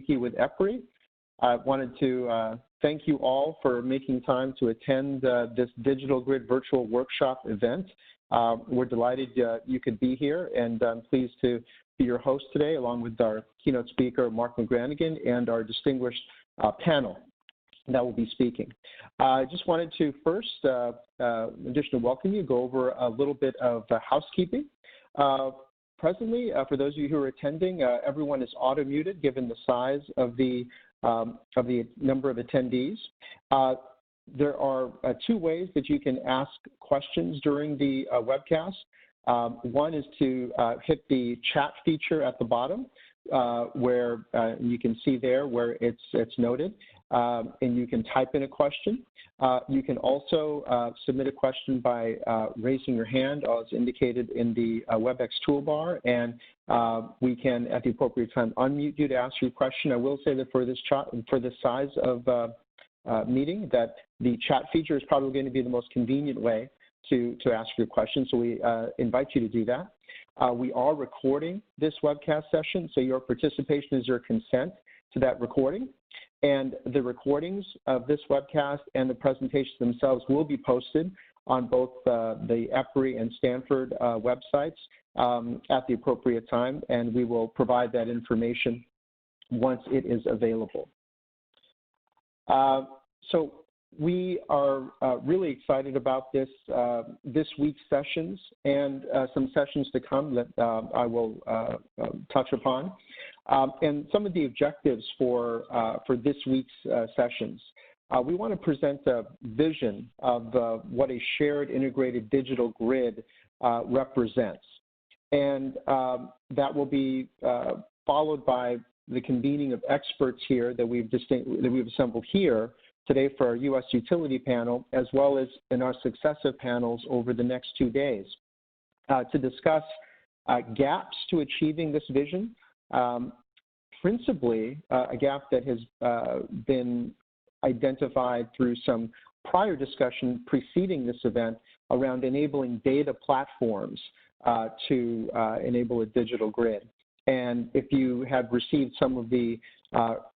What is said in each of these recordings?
wiki with EPRI. I wanted to thank you all for making time to attend this Digital Grid Virtual Workshop event. We're delighted you could be here, and I'm pleased to be your host today, along with our keynote speaker, Mcgranigan, and our distinguished panel that will be speaking. I just wanted to first, in addition to welcome you, go over a little bit of housekeeping. Presently, for those of you who are attending, everyone is auto-muted given the size of the number of attendees. There are two ways that you can ask questions during the webcast. One is to hit the chat feature at the bottom, where you can see there where it's noted, and you can type in a question. You can also submit a question by raising your hand as indicated in the WebEx toolbar, and we can, at the appropriate time, unmute you to ask your question. I will say that for this size of meeting, that the chat feature is probably going to be the most convenient way to ask your question, so we invite you to do that. We are recording this webcast session, so your participation is your consent to that recording. And the recordings of this webcast and the presentations themselves will be posted on both the EPRI and Stanford websites at the appropriate time, and we will provide that information once it is available. So we are really excited about this week's sessions and some sessions to come that I will touch upon. And some of the objectives for this week's sessions. We want to present a vision of what a shared integrated digital grid represents. And that will be followed by the convening of experts here that we've assembled here today for our U.S. utility panel, as well as in our successive panels over the next 2 days, to discuss gaps to achieving this vision. Principally, a gap that has been identified through some prior discussion preceding this event around enabling data platforms to enable a digital grid. And if you have received some of the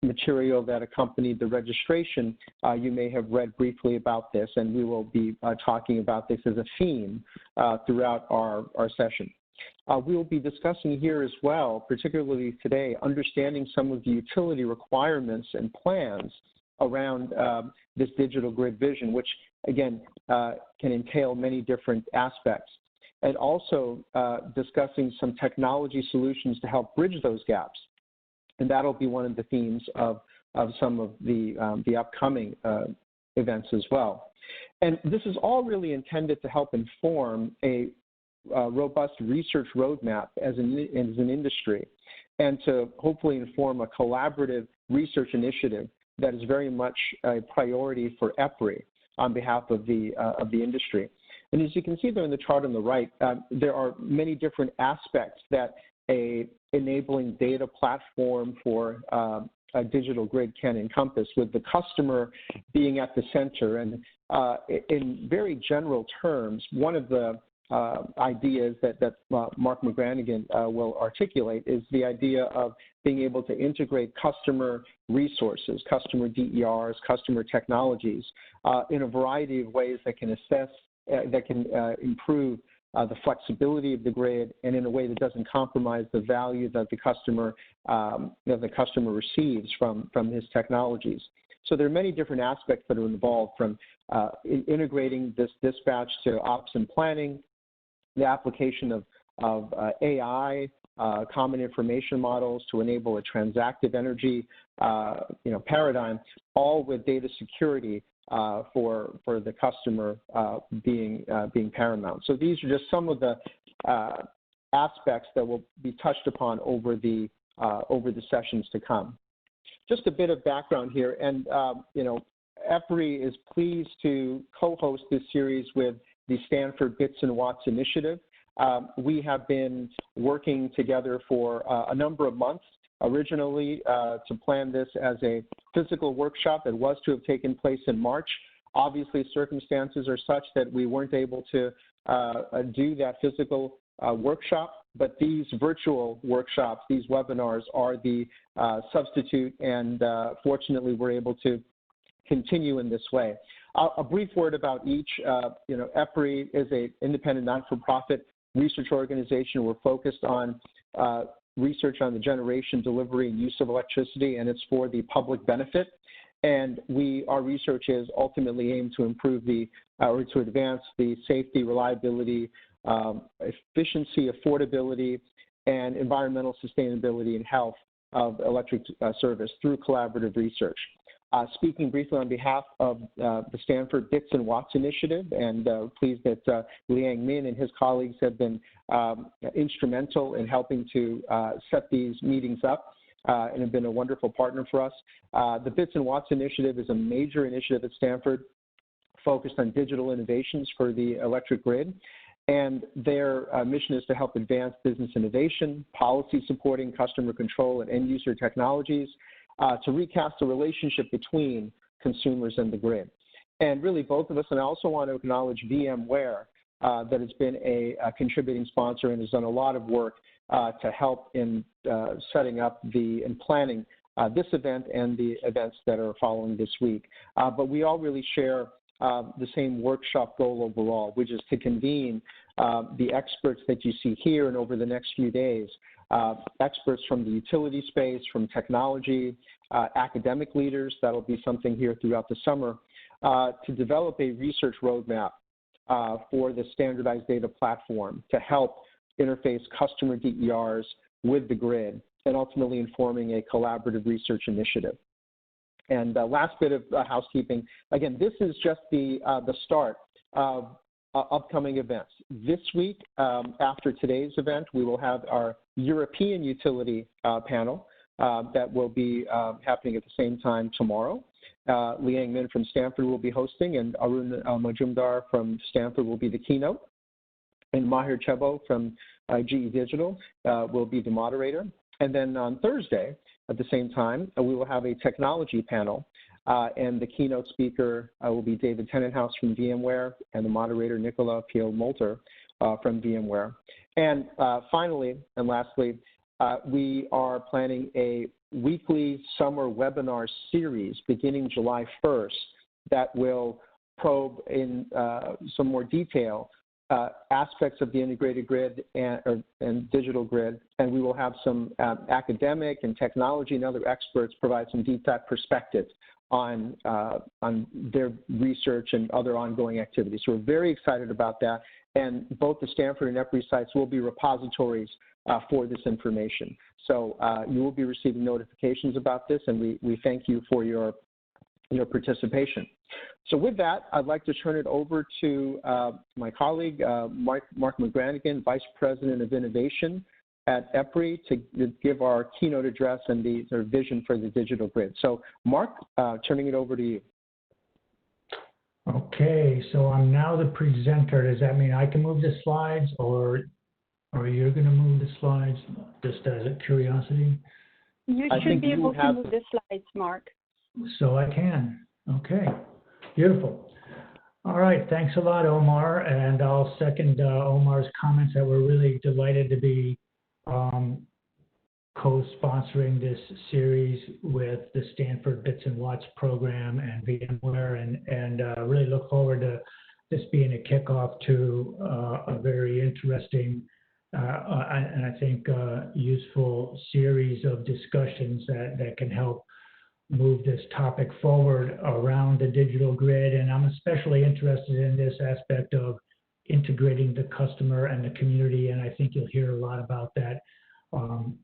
material that accompanied the registration, you may have read briefly about this, and we will be talking about this as a theme throughout our session. We will be discussing here as well, particularly today, understanding some of the utility requirements and plans around this digital grid vision, which, again, can entail many different aspects. And also discussing some technology solutions to help bridge those gaps. And that'll be one of the themes of some of the upcoming events as well. And this is all really intended to help inform a robust research roadmap as an industry, and to hopefully inform a collaborative research initiative that is very much a priority for EPRI on behalf of the industry. And as you can see there in the chart on the right, there are many different aspects that a enabling data platform for a digital grid can encompass, with the customer being at the center. And in very general terms, one of the ideas that Mcgranigan will articulate is the idea of being able to integrate customer resources, customer DERs, customer technologies in a variety of ways that can improve the flexibility of the grid, and in a way that doesn't compromise the value that the customer receives from his technologies. So there are many different aspects that are involved, from integrating this dispatch to ops and planning, the application of AI, common information models to enable a transactive energy paradigm, all with data security for the customer being paramount. So these are just some of the aspects that will be touched upon over the sessions to come. Just a bit of background here, and EPRI is pleased to co-host this series with the Stanford Bits and Watts initiative. We have been working together for a number of months, originally to plan this as a physical workshop that was to have taken place in March. Obviously, circumstances are such that we weren't able to do that physical workshop but these virtual workshops, these webinars are the substitute, and fortunately we're able to continue in this way. A brief word about each. EPRI is an independent not-for-profit research organization. We're focused on research on the generation, delivery, and use of electricity, and it's for the public benefit. And our research is ultimately aimed to improve or to advance the safety, reliability, efficiency, affordability, and environmental sustainability and health of electric service through collaborative research. Speaking briefly on behalf of the Stanford Bits and Watts Initiative, and pleased that Liang Min and his colleagues have been instrumental in helping to set these meetings up and have been a wonderful partner for us. The Bits and Watts Initiative is a major initiative at Stanford focused on digital innovations for the electric grid. And their mission is to help advance business innovation, policy supporting customer control and end user technologies, to recast the relationship between consumers and the grid. And really both of us, and I also want to acknowledge VMware that has been a contributing sponsor and has done a lot of work to help in setting up and planning this event and the events that are following this week. But we all really share the same workshop goal overall, which is to convene the experts that you see here and over the next few days, experts from the utility space, from technology, academic leaders, that'll be something here throughout the summer, to develop a research roadmap for the standardized data platform to help interface customer DERs with the grid and ultimately informing a collaborative research initiative. And last bit of housekeeping, again, this is just the start of upcoming events. This week, after today's event, we will have our European utility panel that will be happening at the same time tomorrow. Liang Min from Stanford will be hosting, and Arun Majumdar from Stanford will be the keynote. And Mahir Chebo from GE Digital will be the moderator. And then on Thursday, at the same time, we will have a technology panel, and the keynote speaker will be David Tenenhouse from VMware, and the moderator Nicola Piel-Molter from VMware. And finally, and lastly, we are planning a weekly summer webinar series beginning July 1st that will probe in some more detail aspects of the integrated grid and digital grid, and we will have some academic and technology and other experts provide some deep dive perspectives on their research and other ongoing activities. So we're very excited about that, and both the Stanford and EPRI sites will be repositories for this information. So you will be receiving notifications about this, and we thank you for your participation. So with that, I'd like to turn it over to my colleague, Mark Mcgranigan, Vice President of Innovation at EPRI, to give our keynote address and their vision for the digital grid. So Mark, turning it over to you. Okay, so I'm now the presenter. Does that mean I can move the slides, or you're going to move the slides, just as a curiosity? You should be able to move the slides, Mark. So I can. Okay, beautiful. All right, thanks a lot, Omar. And I'll second Omar's comments that we're really delighted to be co-sponsoring this series with the Stanford Bits and Watts program and VMware, and really look forward to this being a kickoff to a very interesting and I think useful series of discussions that can help move this topic forward around the digital grid. And I'm especially interested in this aspect of integrating the customer and the community, and I think you'll hear a lot about that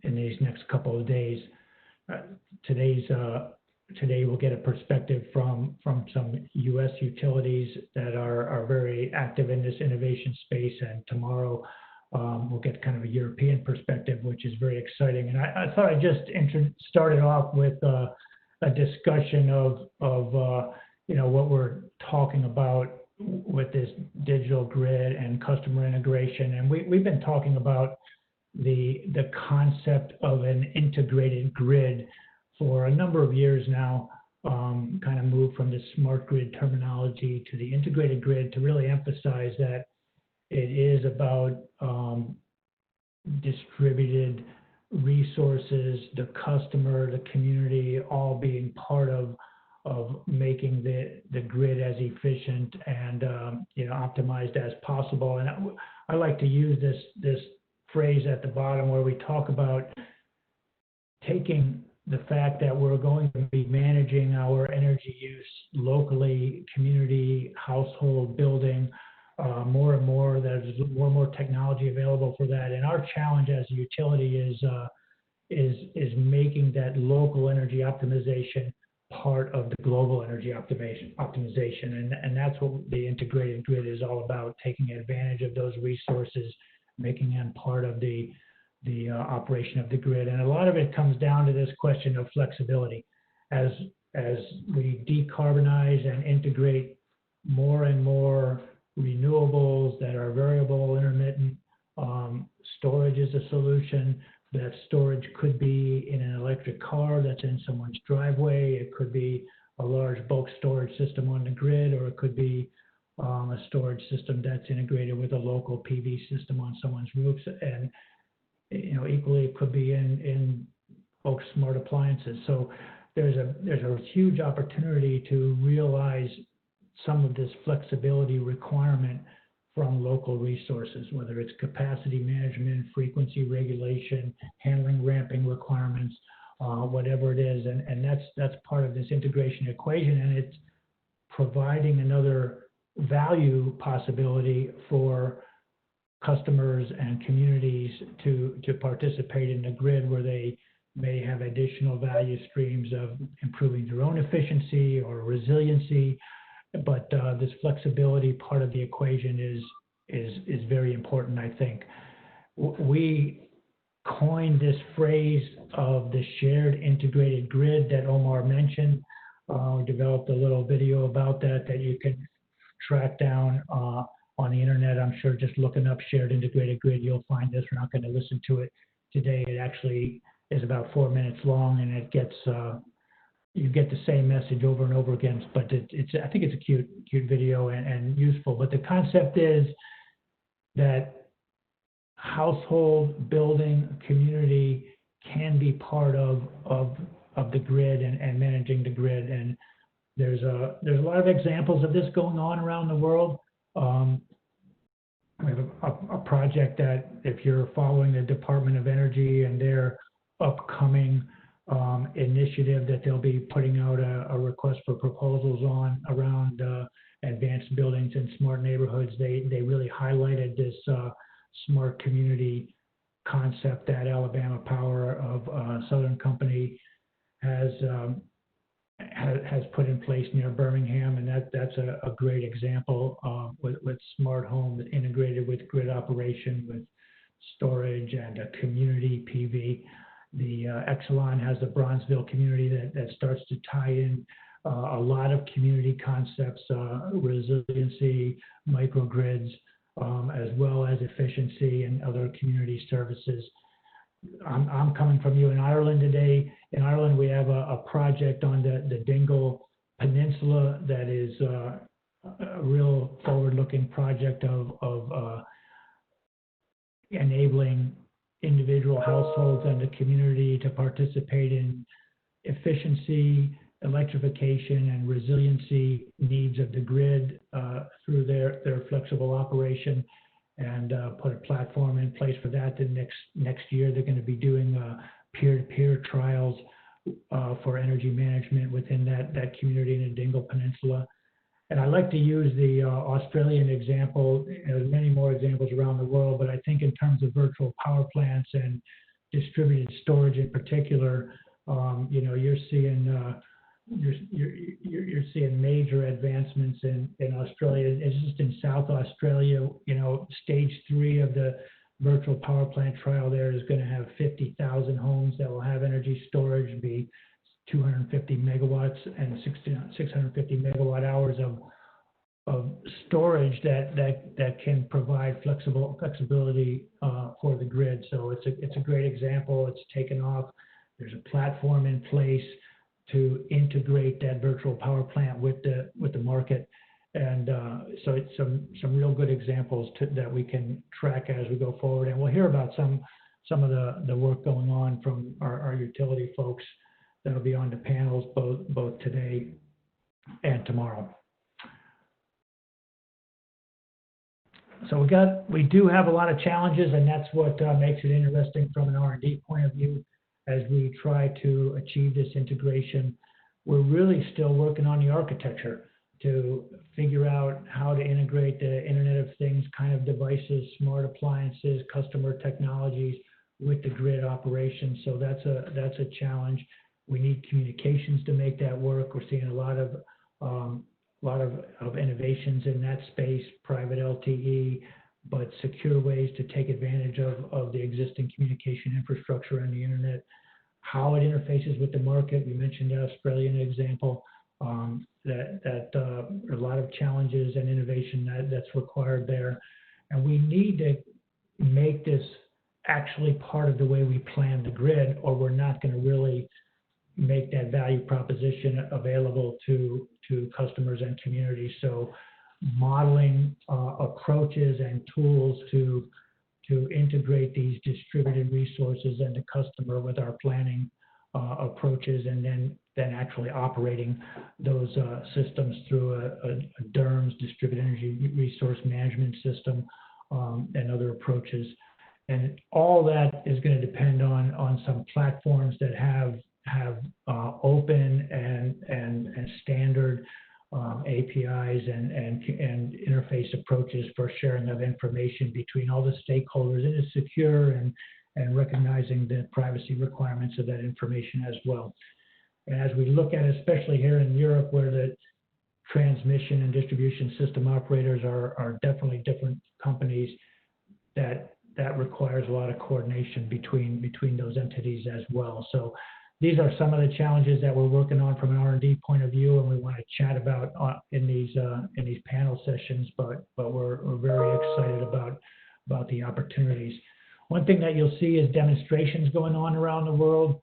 in these next couple of days. Today we'll get a perspective from some U.S. utilities that are very active in this innovation space, and tomorrow we'll get kind of a European perspective, which is very exciting. And I thought I'd just started off with a discussion of what we're talking about with this digital grid and customer integration. And we've been talking about the concept of an integrated grid for a number of years now, kind of moved from the smart grid terminology to the integrated grid to really emphasize that it is about distributed resources, the customer, the community, all being part of making the grid as efficient and optimized as possible. And I like to use this phrase at the bottom where we talk about taking the fact that we're going to be managing our energy use locally, community, household, building, more and more. There's more and more technology available for that. And our challenge as a utility is making that local energy optimization part of the global energy optimization. And that's what the integrated grid is all about, taking advantage of those resources, making them part of the operation of the grid. And a lot of it comes down to this question of flexibility. As we decarbonize and integrate more and more renewables that are variable, intermittent, storage is a solution. That storage could be in an electric car that's in someone's driveway. It could be a large bulk storage system on the grid, or it could be a storage system that's integrated with a local PV system on someone's roofs. And equally, it could be in folks' smart appliances. So there's a huge opportunity to realize some of this flexibility requirement from local resources, whether it's capacity management, frequency regulation, handling ramping requirements, whatever it is. And that's part of this integration equation, and it's providing another value possibility for customers and communities to participate in the grid, where they may have additional value streams of improving their own efficiency or resiliency. But this flexibility part of the equation is very important, I think. We coined this phrase of the shared integrated grid that Omar mentioned. We developed a little video about that you can track down on the internet. I'm sure just looking up shared integrated grid, you'll find this. We're not going to listen to it today. It actually is about 4 minutes long, and it gets you get the same message over and over again. But I think it's a cute video and useful. But the concept is that household, building, community can be part of the grid and managing the grid. And there's a lot of examples of this going on around the world. We have a project that, if you're following the Department of Energy and their upcoming initiative that they'll be putting out a request for proposals on around advanced buildings and smart neighborhoods, they really highlighted this smart community concept that Alabama Power of Southern Company has put in place near Birmingham, and that's a great example with smart homes integrated with grid operation, with storage and a community PV. The Exelon has the Bronzeville community that starts to tie in a lot of community concepts, resiliency, microgrids, as well as efficiency and other community services. I'm coming from you in Ireland today. In Ireland, we have a project on the Dingle Peninsula that is a real forward-looking project of enabling individual households and the community to participate in efficiency, electrification, and resiliency needs of the grid through their flexible operation, and put a platform in place for that. The next year, they're going to be doing peer-to-peer trials for energy management within that community in the Dingle Peninsula. And I like to use the Australian example. There's many more examples around the world, but I think in terms of virtual power plants and distributed storage in particular, you're seeing major advancements in Australia. It's just in South Australia, stage 3 of the virtual power plant trial there is going to have 50,000 homes that will have energy storage, be 250 megawatts and 650 megawatt hours of storage that can provide flexibility for the grid. So it's a great example. It's taken off. There's a platform in place to integrate that virtual power plant with the market, And so it's some real good examples that we can track as we go forward. And we'll hear about some of the work going on from our utility folks that'll be on the panels both today and tomorrow. So we do have a lot of challenges, and that's what makes it interesting from an R&D point of view as we try to achieve this integration. We're really still working on the architecture to figure out how to integrate the Internet of Things kind of devices, smart appliances, customer technologies with the grid operations. So that's a challenge. We need communications to make that work. We're seeing a lot of innovations in that space, private LTE, but secure ways to take advantage of the existing communication infrastructure and the internet. How it interfaces with the market. We mentioned Australia as an example. That a lot of challenges and innovation that's required there, and we need to make this actually part of the way we plan the grid, or we're not going to really make that value proposition available to customers and communities. So modeling approaches and tools to integrate these distributed resources and the customer with our planning approaches, and then actually operating those systems through a DERMS, Distributed Energy Resource Management System, and other approaches. And all that is going to depend on some platforms that have open and standard APIs and interface approaches for sharing of information between all the stakeholders, and is secure and recognizing the privacy requirements of that information as well. And as we look at, especially here in Europe, where the transmission and distribution system operators are definitely different companies, that requires a lot of coordination between those entities as well. So these are some of the challenges that we're working on from an R&D point of view, and we want to chat about in these panel sessions. But we're very excited about the opportunities. One thing that you'll see is demonstrations going on around the world.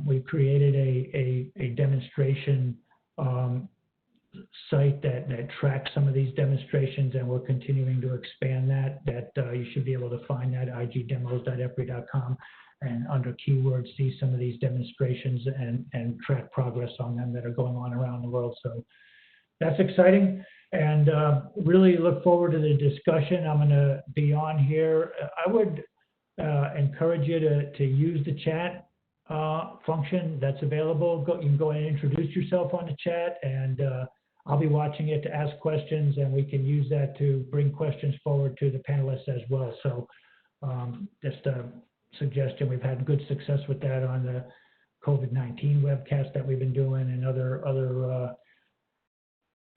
We've created a demonstration site that tracks some of these demonstrations, and we're continuing to expand that. You should be able to find that at igdemos.epri.com, and under keywords see some of these demonstrations and track progress on them that are going on around the world. So that's exciting, and really look forward to the discussion. I'm going to be on here. I would encourage you to use the chat function that's available. You can go and introduce yourself on the chat, and I'll be watching it to ask questions, and we can use that to bring questions forward to the panelists as well. So just a suggestion. We've had good success with that on the COVID-19 webcast that we've been doing, and other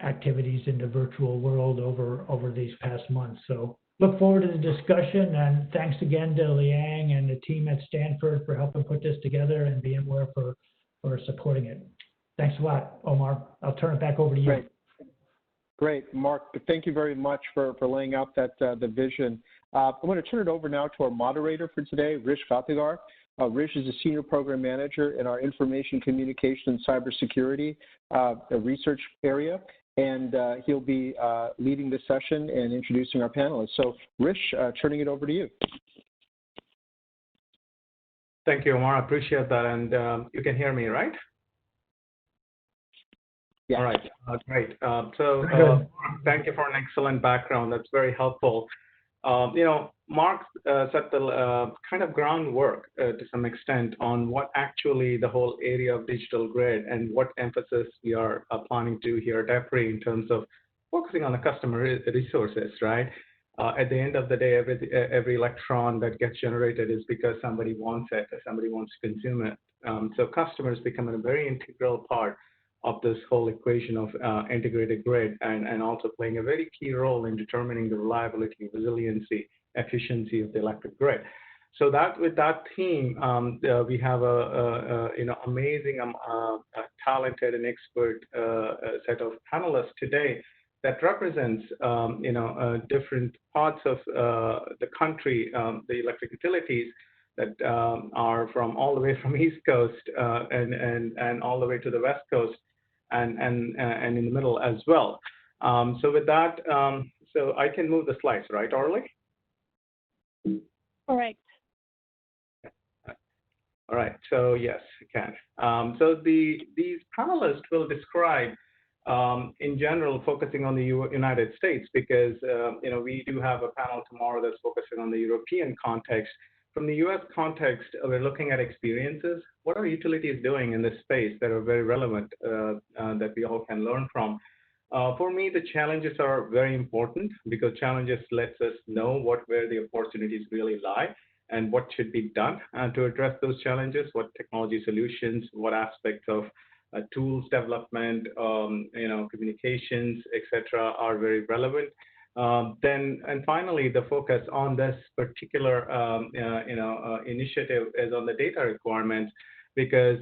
activities in the virtual world over these past months. So look forward to the discussion, and thanks again to Liang and the team at Stanford for helping put this together, and VMware for supporting it. Thanks a lot, Omar. I'll turn it back over to you. Great. Mark, thank you very much for laying out the vision. I'm going to turn it over now to our moderator for today, Rish Gathagar. Rish is a senior program manager in our information communication and cybersecurity research area, and he'll be leading the session and introducing our panelists. So, Rish, turning it over to you. Thank you, Omar. I appreciate that, and you can hear me, right? Yeah. All right, great. Thank you for an excellent background. That's very helpful. Mark set the kind of groundwork to some extent on what actually the whole area of digital grid and what emphasis we are planning to here at EPRI in terms of focusing on the customer resources, right? At the end of the day, every electron that gets generated is because somebody wants it, or somebody wants to consume it. So customers become a very integral part of this whole equation of integrated grid, and also playing a very key role in determining the reliability, resiliency, efficiency of the electric grid. So that with that theme, we have a amazing, talented and expert set of panelists today that represents different parts of the country, the electric utilities that are from all the way from East Coast and all the way to the West Coast, and in the middle as well. So with that, so I can move the slides, right, Orly? Correct. All right, so yes, I can. So these panelists will describe, in general, focusing on the United States, because we do have a panel tomorrow that's focusing on the European context. From the US context, we're looking at experiences. What are utilities doing in this space that are very relevant that we all can learn from? For me, the challenges are very important because challenges lets us know where the opportunities really lie and what should be done to address those challenges, what technology solutions, what aspects of tools development, communications, etc., are very relevant. And finally, the focus on this particular initiative is on the data requirements, because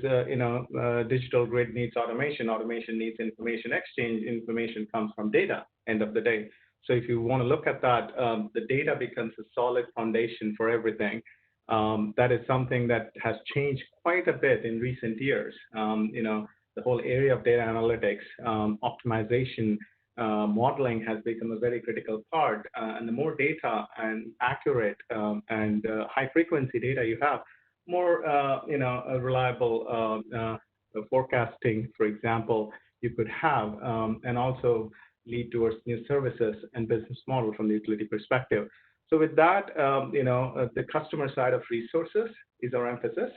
digital grid needs automation, automation needs information exchange, information comes from data, end of the day. So if you want to look at that, the data becomes a solid foundation for everything. That is something that has changed quite a bit in recent years. The whole area of data analytics, optimization, modeling has become a very critical part. And the more data and accurate and high frequency data you have, more reliable forecasting, for example, you could have, and also lead towards new services and business model from the utility perspective. So with that, the customer side of resources is our emphasis.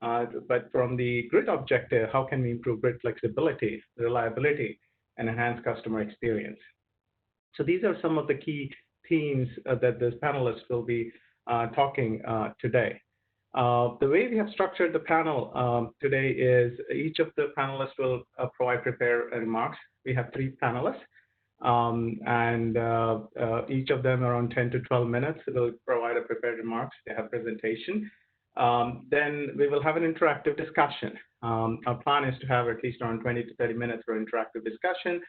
But from the grid objective, how can we improve grid flexibility, reliability, and enhance customer experience? So these are some of the key themes that this panelists will be talking today. The way we have structured the panel today is each of the panelists will provide prepared remarks. We have 3 panelists. And each of them around 10 to 12 minutes will provide a prepared remarks. They have presentation. Then we will have an interactive discussion. Our plan is to have at least around 20 to 30 minutes for interactive discussion.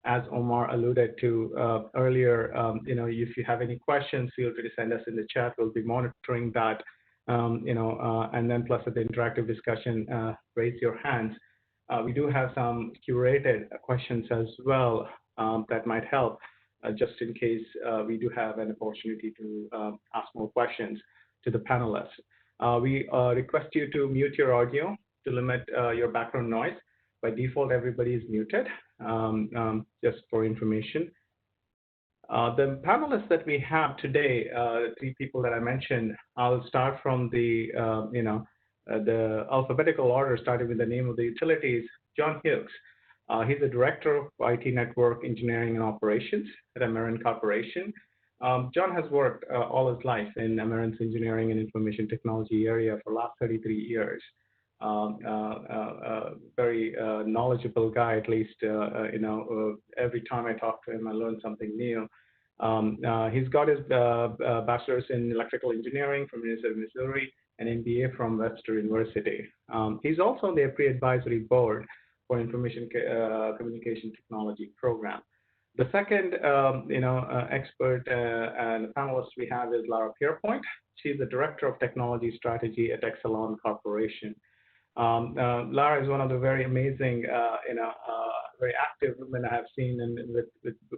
As Omar alluded to earlier, if you have any questions, feel free to send us in the chat. We'll be monitoring that. And then plus at the interactive discussion, raise your hands. We do have some curated questions as well that might help, just in case we do have an opportunity to ask more questions to the panelists. We request you to mute your audio to limit your background noise. By default, everybody is muted, just for information. The panelists that we have today, 3 people that I mentioned, I'll start from the alphabetical order, starting with the name of the utilities. John Hughes. He's the Director of IT Network Engineering and Operations at Ameren Corporation. John has worked all his life in Ameren's engineering and information technology area for the last 33 years. Very knowledgeable guy, at least, every time I talk to him, I learn something new. He's got his bachelor's in electrical engineering from the University of Missouri and MBA from Webster University. He's also on the pre-advisory board for Information Communication Technology program. The second, expert and panelist we have is Lara Pierpont. She's the Director of Technology Strategy at Exelon Corporation. Lara is one of the very amazing, very active women I have seen, and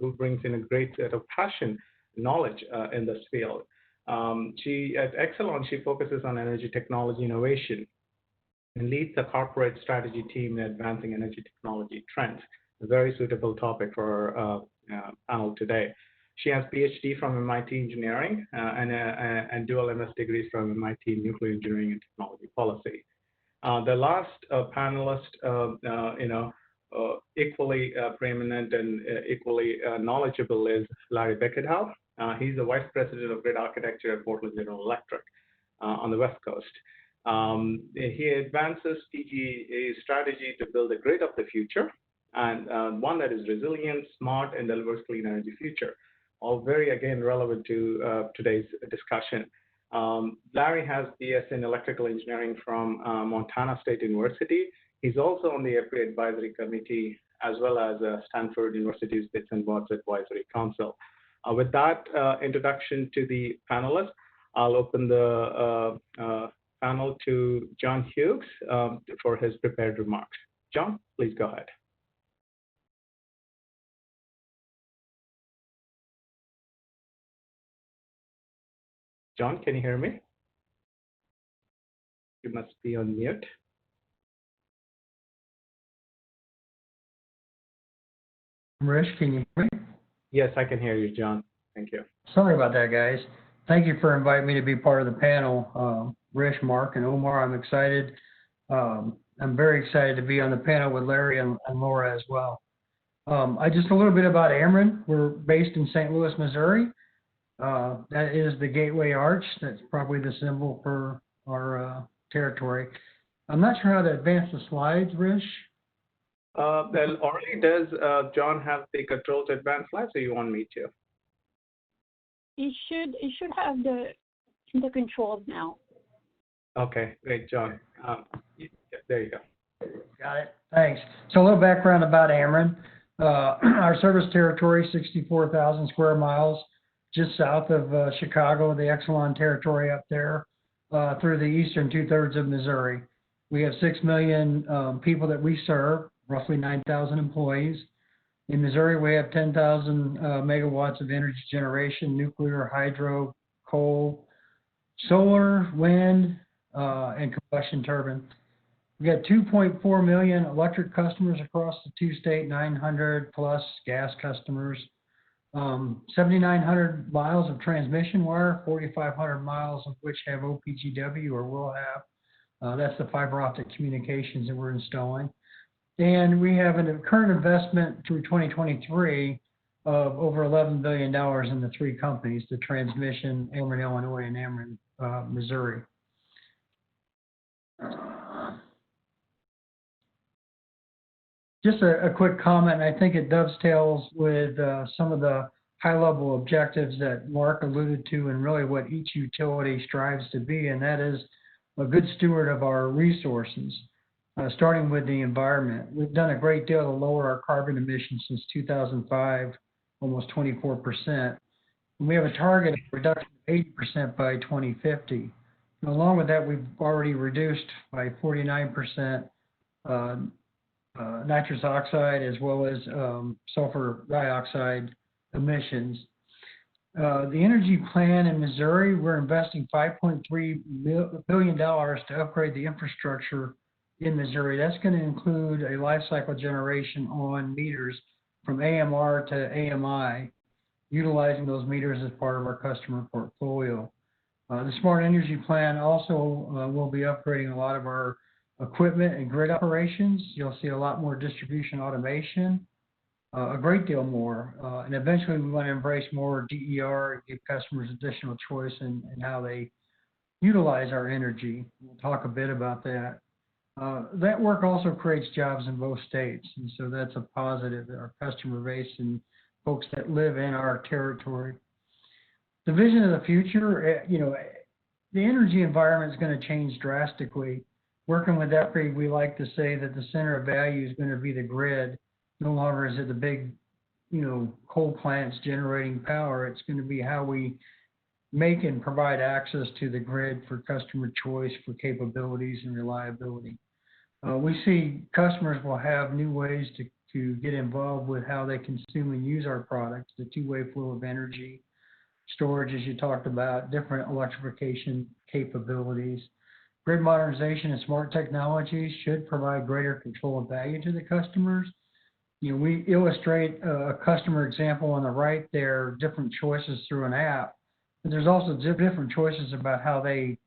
who brings in a great set of passion, knowledge in this field. At Exelon, she focuses on energy technology innovation and leads the corporate strategy team in advancing energy technology trends. A very suitable topic for our panel today. She has PhD from MIT Engineering and dual MS degrees from MIT Nuclear Engineering and Technology Policy. The last panelist, equally preeminent and equally knowledgeable is Larry Bekkedahl. He's the Vice President of Grid Architecture at Portland General Electric on the West Coast. He advances PGA's strategy to build a grid of the future, and one that is resilient, smart, and delivers clean energy future. All very, again, relevant to today's discussion. Larry has BS in electrical engineering from Montana State University. He's also on the EPRI Advisory Committee, as well as Stanford University's Bits and Bots Advisory Council. With that introduction to the panelists, I'll open the panel to John Hughes for his prepared remarks. John, please go ahead. John, can you hear me? You must be on mute. Rish, can you hear me? Yes, I can hear you, John. Thank you. Sorry about that, guys. Thank you for inviting me to be part of the panel. Rish, Mark, and Omar, I'm excited. I'm very excited to be on the panel with Larry and Laura as well. Just a little bit about Ameren. We're based in St. Louis, Missouri. That is the Gateway Arch. That's probably the symbol for our territory. I'm not sure how to advance the slides, Rish. Well, already does John have the control to advance slides, or you want me to? It should have the controls now. Okay, great, John. There you go. Got it. Thanks. So a little background about Ameren. Our service territory, 64,000 square miles, just south of Chicago, the Exelon territory up there, through the eastern 2/3 of Missouri. We have 6 million people that we serve, roughly 9,000 employees. In Missouri, we have 10,000 megawatts of energy generation, nuclear, hydro, coal, solar, wind, and combustion turbine. We got 2.4 million electric customers across the two-state, 900 plus gas customers, 7,900 miles of transmission wire, 4,500 miles of which have OPGW or will have. That's the fiber optic communications that we're installing. And we have a current investment through 2023 of over $11 billion in the three companies, the transmission, Ameren, Illinois, and Ameren, Missouri. Just a quick comment. I think it dovetails with some of the high-level objectives that Mark alluded to and really what each utility strives to be, and that is a good steward of our resources, starting with the environment. We've done a great deal to lower our carbon emissions since 2005, almost 24%. And we have a target of reduction of 80% by 2050. And along with that, we've already reduced by 49% nitrous oxide as well as sulfur dioxide emissions. The energy plan in Missouri, we're investing $5.3 billion to upgrade the infrastructure in Missouri. That's going to include a life cycle generation on meters from AMR to AMI, utilizing those meters as part of our customer portfolio. The Smart Energy Plan also will be upgrading a lot of our equipment and grid operations. You'll see a lot more distribution automation, a great deal more. And eventually we want to embrace more DER, give customers additional choice in how they utilize our energy. We'll talk a bit about that. That work also creates jobs in both states. And so that's a positive, our customer base and folks that live in our territory. The vision of the future, the energy environment is going to change drastically. Working with EPRI, we like to say that the center of value is going to be the grid. No longer is it the big, coal plants generating power. It's going to be how we make and provide access to the grid for customer choice, for capabilities and reliability. We see customers will have new ways to get involved with how they consume and use our products, the two-way flow of energy, storage, as you talked about, different electrification capabilities. Grid modernization and smart technologies should provide greater control and value to the customers. We illustrate a customer example on the right there, different choices through an app, but there's also different choices about how they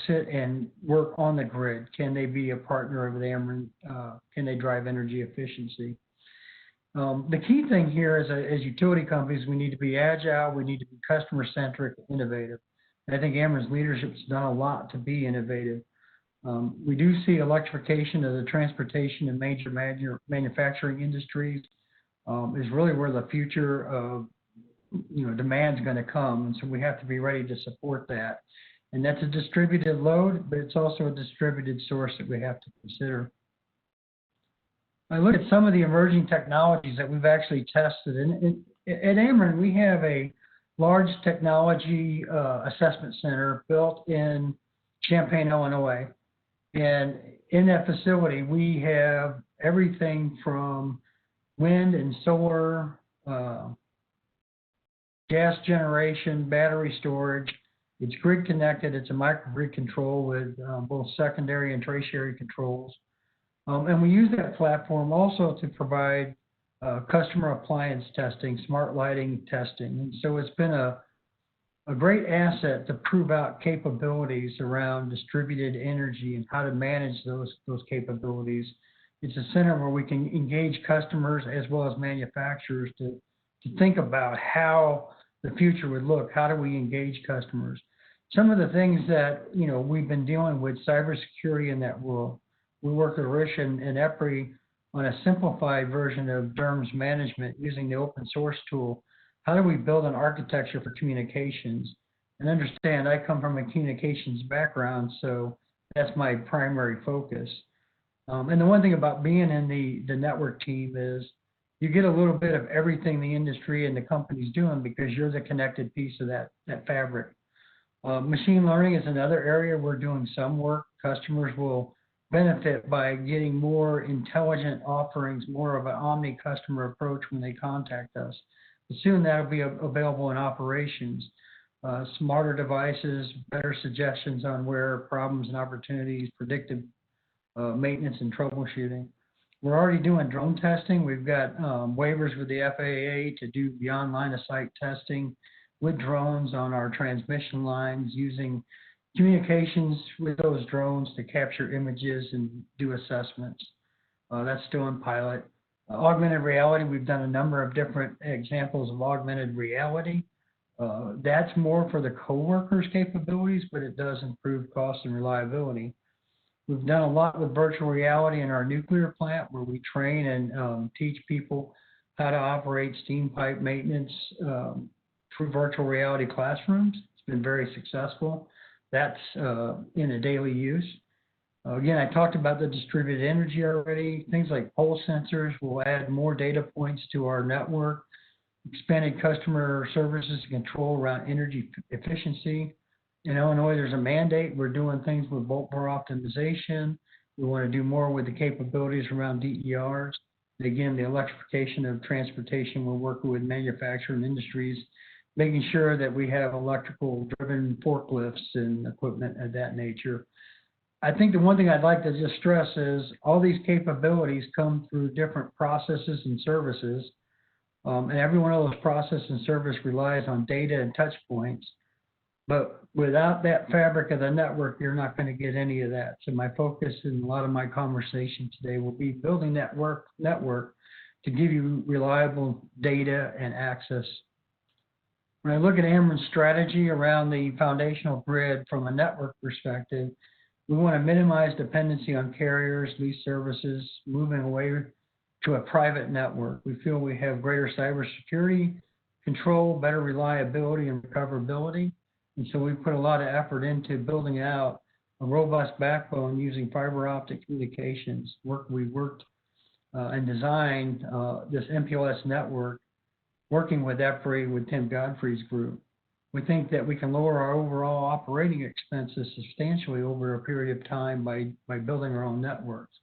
sit and work on the grid. Can they be a partner of Ameren? Can they drive energy efficiency? The key thing here is as utility companies, we need to be agile, we need to be customer-centric, innovative. And I think Ameren's leadership has done a lot to be innovative. We do see electrification of the transportation and major manufacturing industries is really where the future of demand is going to come, and so we have to be ready to support that. And that's a distributed load, but it's also a distributed source that we have to consider. I look at some of the emerging technologies that we've actually tested. And at Ameren, we have a large technology assessment center built in Champaign, Illinois. And in that facility, we have everything from wind and solar, gas generation, battery storage, It's grid connected. It's a microgrid control with both secondary and tertiary controls. And we use that platform also to provide customer appliance testing, smart lighting testing. And so it's been a great asset to prove out capabilities around distributed energy and how to manage those capabilities. It's a center where we can engage customers as well as manufacturers to think about how the future would look. How do we engage customers? Some of the things that we've been dealing with, cybersecurity in that world. We work with Rich and EPRI on a simplified version of DERMS management using the open source tool. How do we build an architecture for communications? And understand, I come from a communications background, so that's my primary focus. And the one thing about being in the network team is you get a little bit of everything the industry and the company's doing because you're the connected piece of that fabric. Machine learning is another area we're doing some work. Customers will benefit by getting more intelligent offerings, more of an omni-customer approach when they contact us. But soon that'll be available in operations. Smarter devices, better suggestions on where problems and opportunities, predictive maintenance and troubleshooting. We're already doing drone testing. We've got waivers with the FAA to do beyond line of sight testing with drones on our transmission lines, using communications with those drones to capture images and do assessments. That's still in pilot. Augmented reality, we've done a number of different examples of augmented reality. That's more for the coworkers' capabilities, but it does improve cost and reliability. We've done a lot with virtual reality in our nuclear plant, where we train and teach people how to operate steam pipe maintenance through virtual reality classrooms. It's been very successful. That's in a daily use. Again, I talked about the distributed energy already. Things like pulse sensors will add more data points to our network. Expanded customer services and control around energy efficiency. In Illinois, there's a mandate. We're doing things with bulk bar optimization. We want to do more with the capabilities around DERs. Again, the electrification of transportation, we're working with manufacturing industries, making sure that we have electrical-driven forklifts and equipment of that nature. I think the one thing I'd like to just stress is all these capabilities come through different processes and services, and every one of those processes and service relies on data and touch points. But without that fabric of the network, you're not going to get any of that. So my focus in a lot of my conversation today will be building that network to give you reliable data and access. When I look at Ameren's strategy around the foundational grid from a network perspective, we want to minimize dependency on carriers, lease services, moving away to a private network. We feel we have greater cybersecurity control, better reliability and recoverability. And so we put a lot of effort into building out a robust backbone using fiber optic communications. We worked and designed this MPLS network, working with EPRI, with Tim Godfrey's group. We think that we can lower our overall operating expenses substantially over a period of time by building our own networks.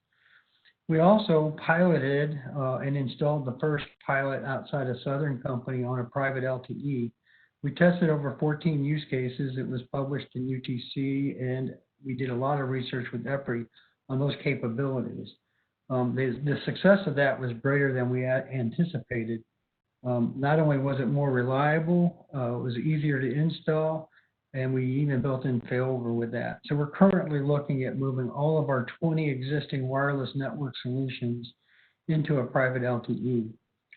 We also piloted and installed the first pilot outside of Southern Company on a private LTE. We tested over 14 use cases. It was published in UTC, and we did a lot of research with EPRI on those capabilities. The success of that was greater than we had anticipated. Not only was it more reliable, it was easier to install, and we even built in failover with that. So we're currently looking at moving all of our 20 existing wireless network solutions into a private LTE.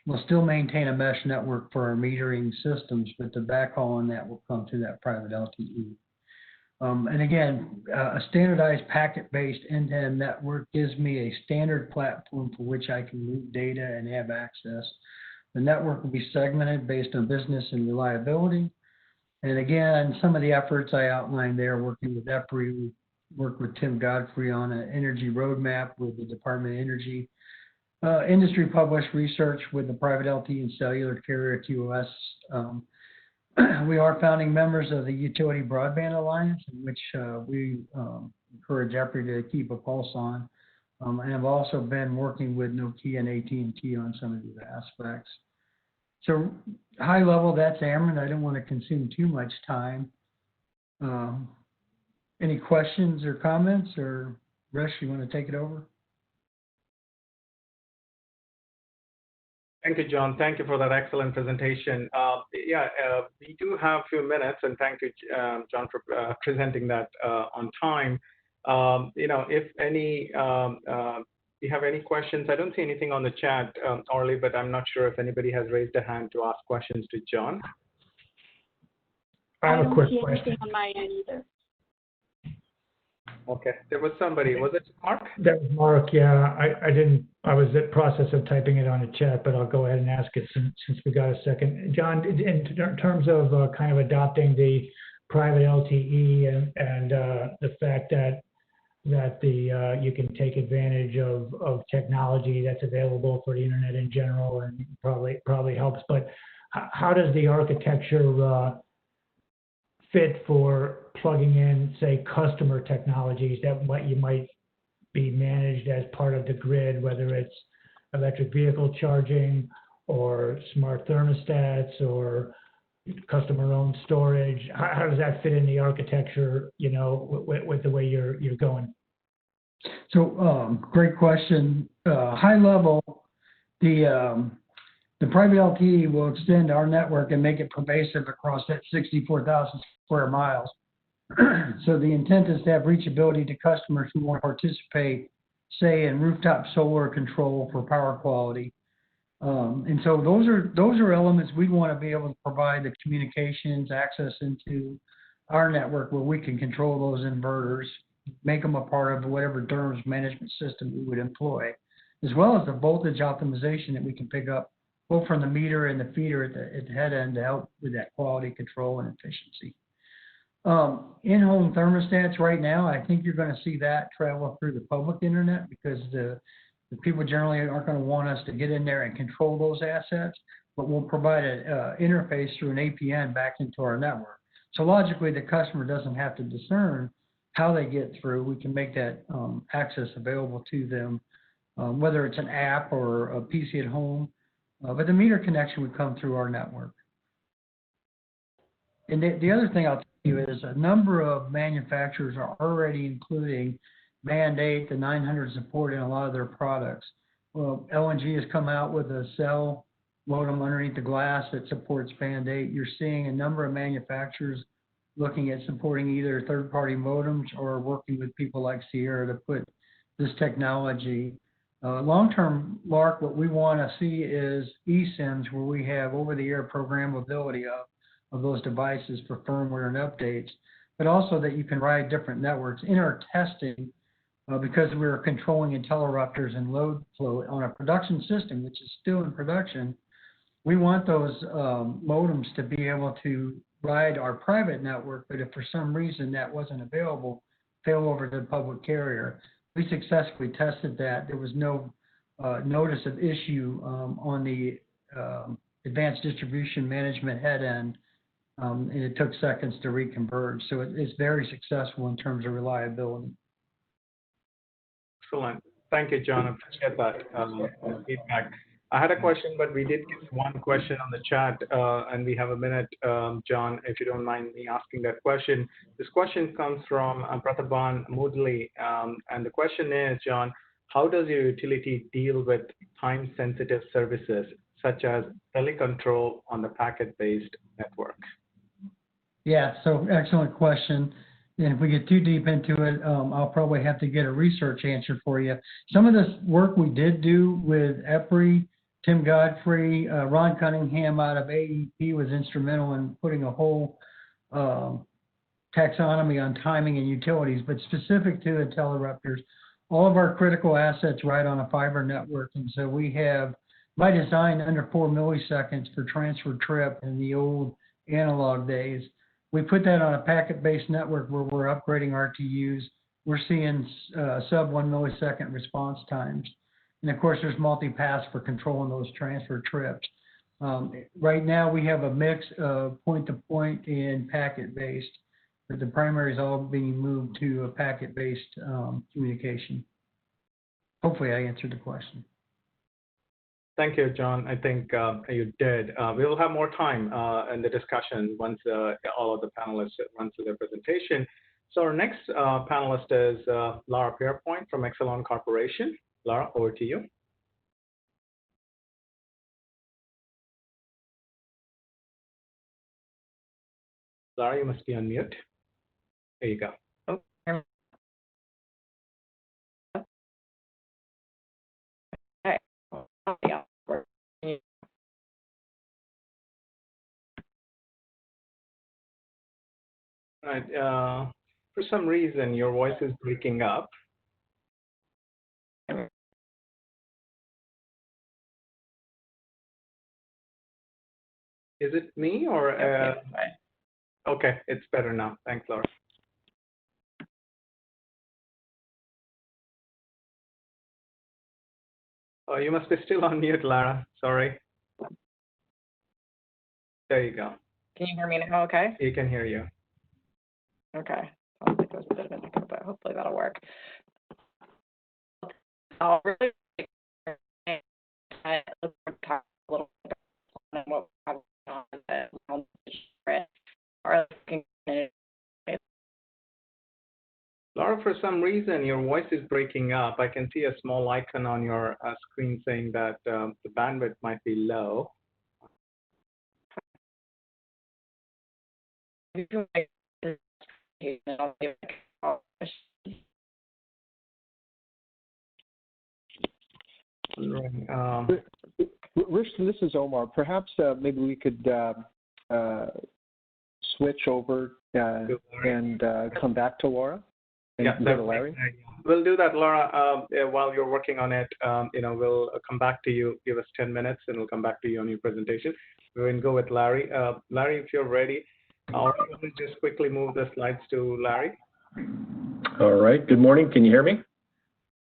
We'll still maintain a mesh network for our metering systems, but the backhaul on that will come through that private LTE. And again, a standardized packet-based end-to-end network gives me a standard platform for which I can move data and have access. The network will be segmented based on business and reliability. And again, some of the efforts I outlined there, working with EPRI, we worked with Tim Godfrey on an energy roadmap with the Department of Energy. Industry published research with the private LTE and cellular carrier QoS. We are founding members of the Utility Broadband Alliance, in which we encourage EPRI to keep a pulse on. And have also been working with Nokia and AT&T on some of these aspects. So high level, that's Ameren. I don't want to consume too much time. Any questions or comments, or Resh, you want to take it over? Thank you, John. Thank you for that excellent presentation. We do have a few minutes, and thank you, John, for presenting that on time. If any, you have any questions, I don't see anything on the chat, Orly, but I'm not sure if anybody has raised a hand to ask questions to John. I have a quick don't see question. anything on my end either. Okay, there was somebody. Was it Mark? That was Mark. Yeah, I was in the process of typing it on the chat, but I'll go ahead and ask it since we got a second. John, in terms of kind of adopting the private LTE and the fact that you can take advantage of technology that's available for the internet in general, and probably helps. But how does the architecture fit for plugging in, say, customer technologies that you might be managed as part of the grid, whether it's electric vehicle charging or smart thermostats or customer-owned storage? How does that fit in the architecture, with the way you're going? So, great question. High level, the private LTE will extend our network and make it pervasive across that 64,000 square miles. So the intent is to have reachability to customers who want to participate, say, in rooftop solar control for power quality. And so those are elements we want to be able to provide the communications access into our network where we can control those inverters, make them a part of whatever DERMS management system we would employ, as well as the voltage optimization that we can pick up both from the meter and the feeder at the head end to help with that quality control and efficiency. In-home thermostats right now, I think you're going to see that travel through the public internet because the people generally aren't going to want us to get in there and control those assets, but we'll provide an interface through an APN back into our network. So logically, the customer doesn't have to discern how they get through. We can make that access available to them, whether it's an app or a PC at home. But the meter connection would come through our network. And the other thing I'll tell you is a number of manufacturers are already including Band 8, the 900 support in a lot of their products. Well, LNG has come out with a cell modem underneath the glass that supports Band 8. You're seeing a number of manufacturers looking at supporting either third-party modems or working with people like Sierra to put this technology. Long-term, Mark, what we want to see is eSIMs where we have over-the-air programmability of those devices for firmware and updates, but also that you can ride different networks. In our testing, because we're controlling interrupters and load flow on a production system, which is still in production, we want those modems to be able to ride our private network, but if for some reason that wasn't available, fail over to the public carrier. We successfully tested that. There was no notice of issue on the advanced distribution management head end, and it took seconds to reconverge. So it's very successful in terms of reliability. Excellent. Thank you, John. I appreciate that feedback. I had a question, but we did get one question on the chat, and we have a minute, John, if you don't mind me asking that question. This question comes from Prathaban Moodley, and the question is, John, how does your utility deal with time-sensitive services, such as telecontrol on the packet-based network? Yeah, so excellent question. And if we get too deep into it, I'll probably have to get a research answer for you. Some of this work we did do with EPRI, Tim Godfrey, Ron Cunningham out of AEP was instrumental in putting a whole taxonomy on timing and utilities, but specific to the interrupters, all of our critical assets ride on a fiber network. And so we have, by design, under 4 milliseconds for transfer trip in the old analog days. We put that on a packet-based network where we're upgrading RTUs. We're seeing sub 1 millisecond response times. And of course, there's multi-pass for controlling those transfer trips. Right now, we have a mix of point-to-point and packet-based, but the primary is all being moved to a packet-based communication. Hopefully, I answered the question. Thank you, John. I think you did. We will have more time in the discussion once all of the panelists run through their presentation. So our next panelist is Lara Pierpont from Exelon Corporation. Lara, over to you. Lara, you must be on mute. There you go. Right. For some reason, your voice is breaking up. Is it me or? Okay, it's better now. Thanks, Laura. Oh, you must be still on mute, Lara. Sorry. There you go. Can you hear me now? Okay. You can hear you. Okay. Sounds like there's a bit of an echo, but hopefully that'll work. I'll really talk a little bit about what we're on Laura, for some reason, your voice is breaking up. I can see a small icon on your screen saying that the bandwidth might be low. Rishton, this is Omar. Perhaps maybe we could switch over and come back to Laura and go to Larry. We'll do that, Laura. While you're working on it, we'll come back to you. Give us 10 minutes, and we'll come back to you on your presentation. We're going to go with Larry. Larry, if you're ready, I'll just quickly move the slides to Larry. All right. Good morning. Can you hear me?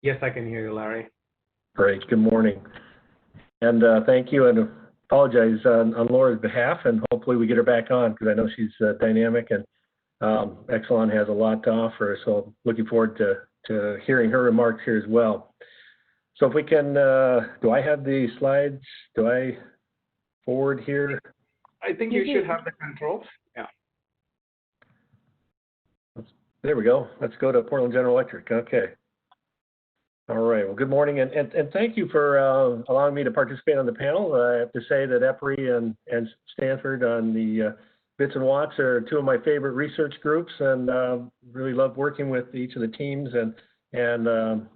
Yes, I can hear you, Larry. Great. Good morning. And thank you, and apologize on Laura's behalf, and hopefully we get her back on because I know she's dynamic, and Exelon has a lot to offer, so looking forward to hearing her remarks here as well. So if we can, do I have the slides? Do I forward here? I think you should have the controls. Yeah. There we go. Let's go to Portland General Electric. Okay. All right. Well, good morning, and thank you for allowing me to participate on the panel. I have to say that EPRI and Stanford on the Bits and Watts are two of my favorite research groups, and really love working with each of the teams, and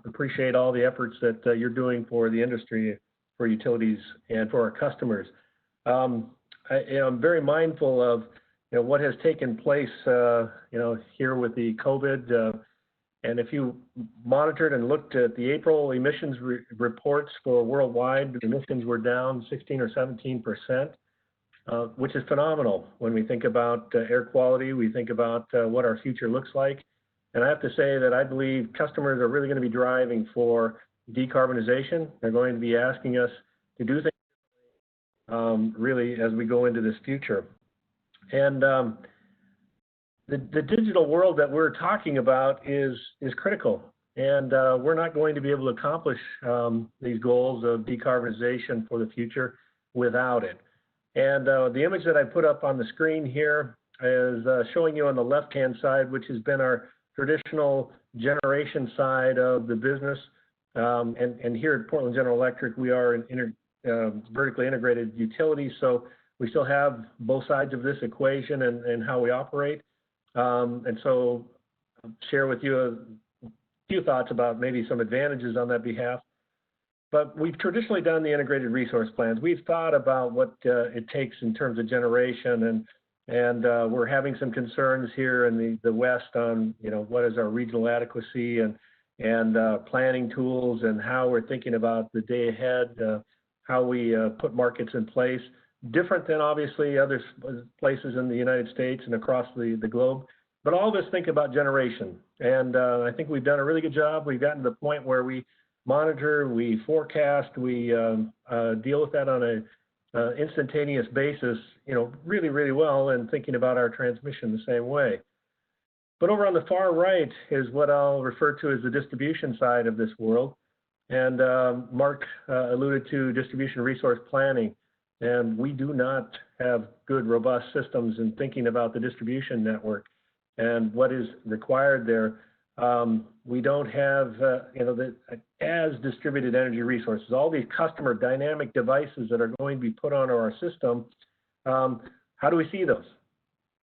appreciate all the efforts that you're doing for the industry, for utilities, and for our customers. I'm very mindful of what has taken place here with the COVID. And if you monitored and looked at the April emissions reports for worldwide, emissions were down 16 or 17%, which is phenomenal when we think about air quality, we think about what our future looks like. And I have to say that I believe customers are really going to be driving for decarbonization. They're going to be asking us to do things really as we go into this future. And the digital world that we're talking about is critical, and we're not going to be able to accomplish these goals of decarbonization for the future without it. And the image that I put up on the screen here is showing you on the left-hand side, which has been our traditional generation side of the business. And here at Portland General Electric, we are an vertically integrated utility, so we still have both sides of this equation and how we operate. And so I'll share with you a few thoughts about maybe some advantages on that behalf. But we've traditionally done the integrated resource plans. We've thought about what it takes in terms of generation, and we're having some concerns here in the West on what is our regional adequacy and planning tools, and how we're thinking about the day ahead, how we put markets in place. Different than obviously other places in the United States and across the globe. But all of us think about generation. And I think we've done a really good job. We've gotten to the point where we monitor, we forecast, we deal with that on an instantaneous basis, really, really well, and thinking about our transmission the same way. But over on the far right is what I'll refer to as the distribution side of this world. And Mark alluded to distribution resource planning. And we do not have good, robust systems in thinking about the distribution network and what is required there. We don't have, as distributed energy resources, all these customer dynamic devices that are going to be put onto our system. How do we see those?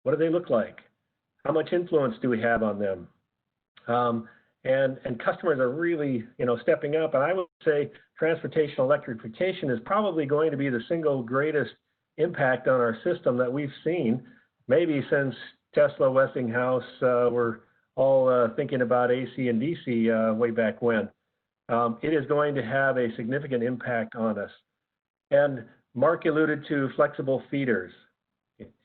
What do they look like? How much influence do we have on them? And customers are really, stepping up. And I would say transportation electrification is probably going to be the single greatest impact on our system that we've seen, maybe since Tesla, Westinghouse were all thinking about AC and DC way back when. It is going to have a significant impact on us. And Mark alluded to flexible feeders.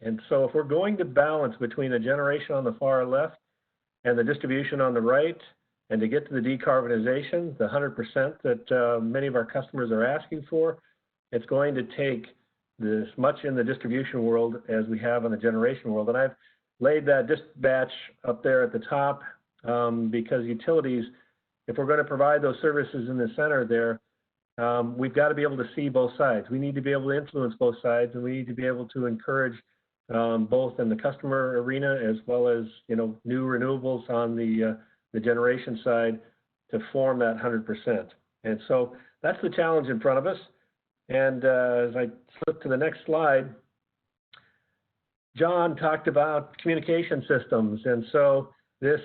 And so if we're going to balance between the generation on the far left and the distribution on the right, and to get to the decarbonization, the 100% that many of our customers are asking for, it's going to take as much in the distribution world as we have in the generation world. And I've laid that dispatch up there at the top because utilities, if we're going to provide those services in the center there, we've got to be able to see both sides. We need to be able to influence both sides, and we need to be able to encourage both in the customer arena as well as new renewables on the generation side to form that 100%. And so that's the challenge in front of us. And as I flip to the next slide, John talked about communication systems. And so this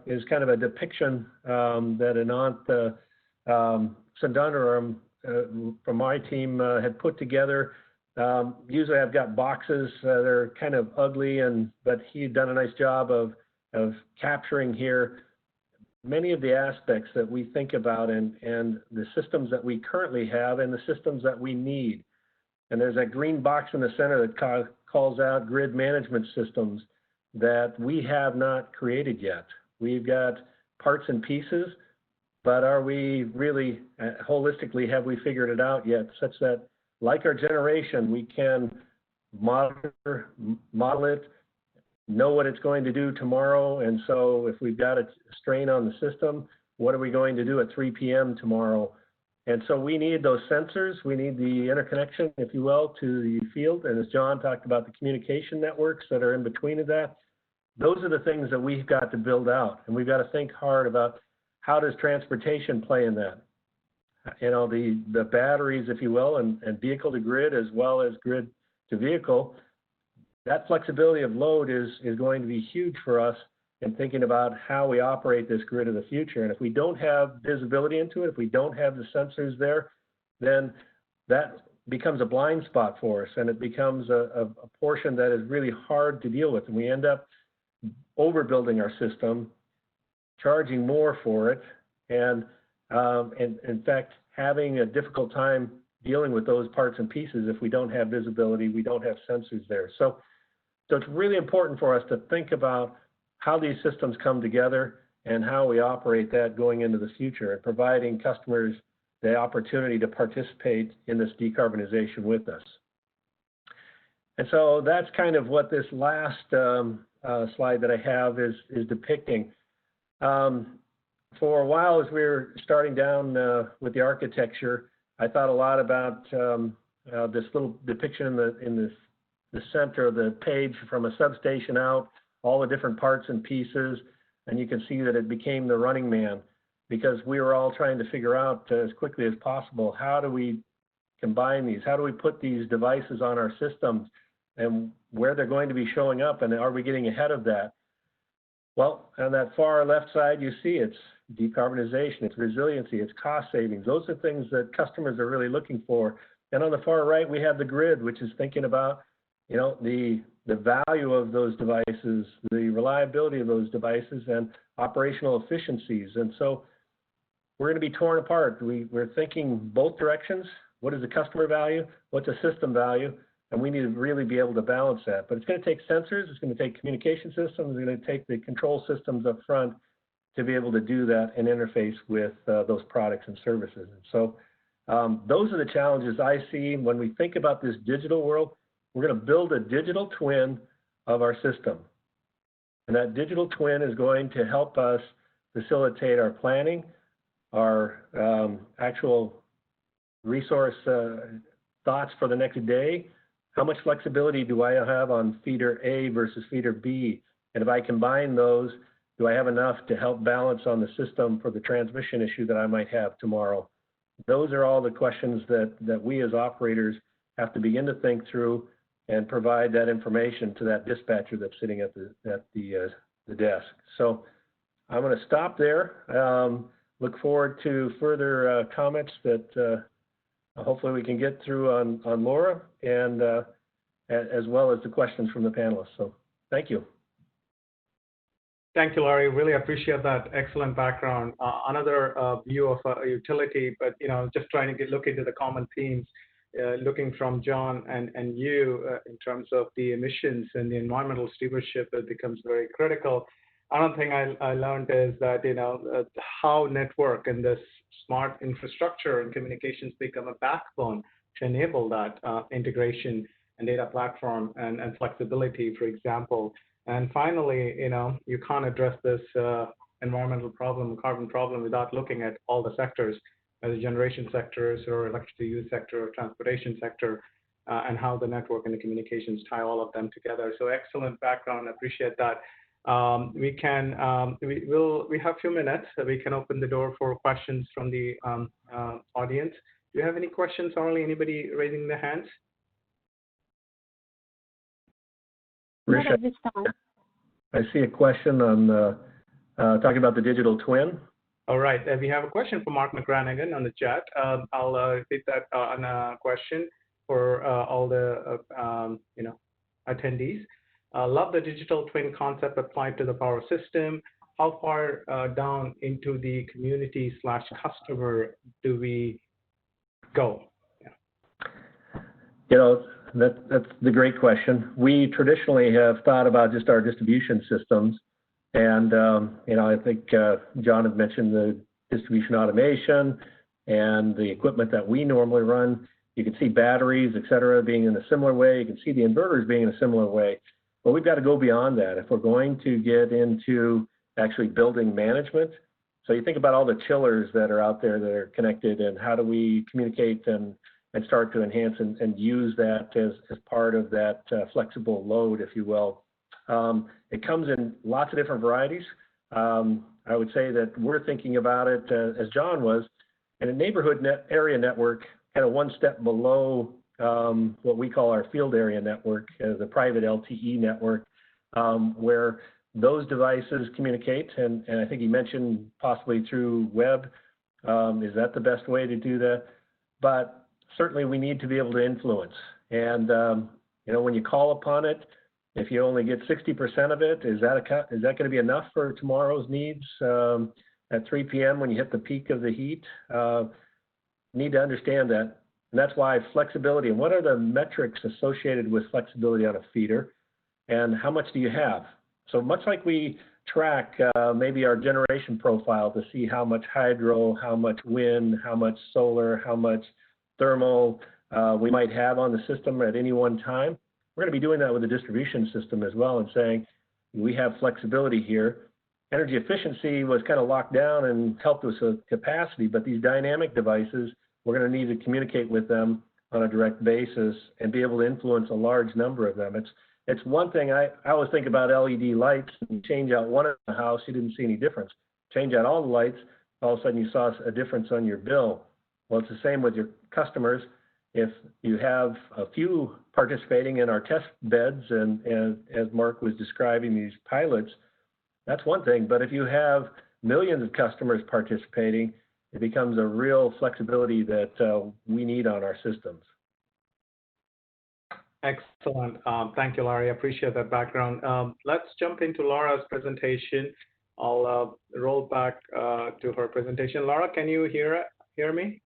is kind of a depiction that Anant Sundaram from my team had put together. Usually I've got boxes, they're kind of ugly, but he had done a nice job of capturing here many of the aspects that we think about and the systems that we currently have and the systems that we need. And there's that green box in the center that calls out grid management systems that we have not created yet. We've got parts and pieces, but are we really, holistically, have we figured it out yet, such that, like our generation, we can model it, know what it's going to do tomorrow. And so if we've got a strain on the system, what are we going to do at 3 p.m. tomorrow? And so we need those sensors. We need the interconnection, if you will, to the field. And as John talked about, the communication networks that are in between of that, those are the things that we've got to build out. And we've got to think hard about how does transportation play in that? The batteries, if you will, and vehicle to grid as well as grid to vehicle, that flexibility of load is going to be huge for us in thinking about how we operate this grid of the future. And if we don't have visibility into it, if we don't have the sensors there, then that becomes a blind spot for us, and it becomes a portion that is really hard to deal with. And we end up overbuilding our system, charging more for it, and in fact, having a difficult time dealing with those parts and pieces if we don't have visibility, we don't have sensors there. So it's really important for us to think about how these systems come together and how we operate that going into the future, and providing customers the opportunity to participate in this decarbonization with us. And so that's kind of what this last slide that I have is depicting. For a while, as we were starting down with the architecture, I thought a lot about this little depiction in the center of the page from a substation out, all the different parts and pieces, and you can see that it became the running man, because we were all trying to figure out as quickly as possible, how do we combine these? How do we put these devices on our systems, and where they're going to be showing up, and are we getting ahead of that? Well, on that far left side, you see it's decarbonization, it's resiliency, it's cost savings. Those are things that customers are really looking for. And on the far right, we have the grid, which is thinking about, the value of those devices, the reliability of those devices, and operational efficiencies. And so we're going to be torn apart. We're thinking both directions. What is the customer value? What's the system value? And we need to really be able to balance that. But it's going to take sensors, it's going to take communication systems, it's going to take the control systems up front to be able to do that and interface with those products and services. And so those are the challenges I see when we think about this digital world. We're going to build a digital twin of our system. And that digital twin is going to help us facilitate our planning, our actual resource thoughts for the next day. How much flexibility do I have on feeder A versus feeder B? And if I combine those, do I have enough to help balance on the system for the transmission issue that I might have tomorrow? Those are all the questions that we as operators have to begin to think through and provide that information to that dispatcher that's sitting at the desk. So I'm going to stop there. Look forward to further comments that hopefully we can get through on Laura and as well as the questions from the panelists. So thank you. Thank you, Larry. Really appreciate that excellent background. Another view of a utility, but just trying to look into the common themes, looking from John and you in terms of the emissions and the environmental stewardship, it becomes very critical. Another thing I learned is that how network and this smart infrastructure and communications become a backbone to enable that integration and data platform and flexibility, for example. And finally, you can't address this environmental problem, carbon problem, without looking at all the sectors, the generation sectors or electricity use sector or transportation sector, and how the network and the communications tie all of them together. So excellent background. I appreciate that. We have a few minutes. So we can open the door for questions from the audience. Do you have any questions, Orly? Anybody raising their hands? Not at this time. I see a question on talking about the digital twin. All right. We have a question from Mark Mcgranigan on the chat. I'll repeat that on a question for all the attendees. Love the digital twin concept applied to the power system. How far down into the community/customer do we go? Yeah. That's the great question. We traditionally have thought about just our distribution systems. And, I think John had mentioned the distribution automation and the equipment that we normally run. You can see batteries, et cetera, being in a similar way. You can see the inverters being in a similar way. But we've got to go beyond that if we're going to get into actually building management. So you think about all the chillers that are out there that are connected, and how do we communicate and start to enhance and use that as part of that flexible load, if you will. It comes in lots of different varieties. I would say that we're thinking about it, as John was, in a neighborhood area network, kind of one step below what we call our field area network, the private LTE network, where those devices communicate. And I think he mentioned possibly through web. Is that the best way to do that? But certainly we need to be able to influence. And, when you call upon it, if you only get 60% of it, is that going to be enough for tomorrow's needs at 3 p.m. when you hit the peak of the heat? Need to understand that. And that's why flexibility, and what are the metrics associated with flexibility on a feeder, and how much do you have? So much like we track maybe our generation profile to see how much hydro, how much wind, how much solar, how much thermal we might have on the system at any one time. We're going to be doing that with the distribution system as well, and saying we have flexibility here. Energy efficiency was kind of locked down and helped us with capacity, but these dynamic devices, we're going to need to communicate with them on a direct basis and be able to influence a large number of them. It's one thing, I always think about LED lights, and change out one in the house, you didn't see any difference. Change out all the lights, all of a sudden you saw a difference on your bill. Well, it's the same with your customers. If you have a few participating in our test beds, and as Mark was describing these pilots, that's one thing. But if you have millions of customers participating, it becomes a real flexibility that we need on our systems. Excellent. Thank you, Larry. I appreciate that background. Let's jump into Laura's presentation. I'll roll back to her presentation. Laura, can you hear me?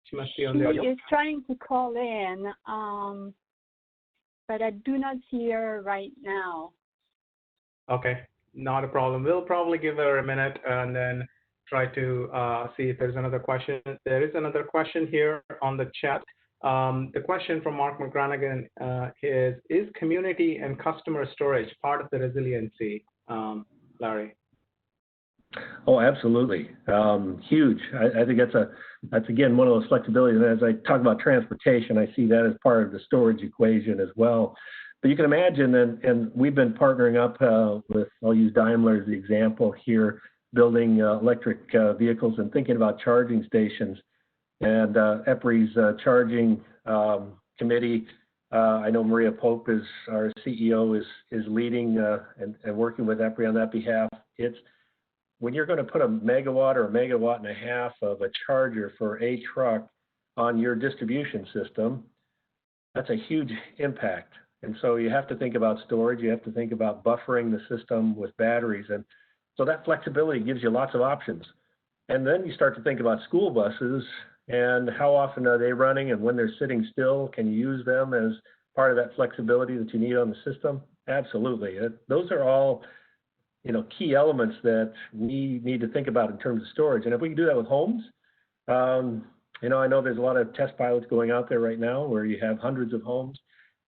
She must be on the audio. She is trying to call in, but I do not see her right now. Okay, not a problem. We'll probably give her a minute and then try to see if there's another question. There is another question here on the chat. The question from Mark Mcgranigan is community and customer storage part of the resiliency, Larry? Oh, absolutely. Huge. I think that's again one of those flexibilities. And as I talk about transportation, I see that as part of the storage equation as well. But you can imagine, and we've been partnering up with, I'll use Daimler as the example here, building electric vehicles and thinking about charging stations. And EPRI's charging committee, I know Maria Pope is our CEO, is leading and working with EPRI on that behalf. It's when you're going to put a megawatt or a megawatt and a half of a charger for a truck on your distribution system, that's a huge impact. And so you have to think about storage, you have to think about buffering the system with batteries. And so that flexibility gives you lots of options. And then you start to think about school buses and how often are they running, and when they're sitting still, can you use them as part of that flexibility that you need on the system? Absolutely. Those are all key elements that we need to think about in terms of storage. And if we can do that with homes, I know there's a lot of test pilots going out there right now where you have hundreds of homes.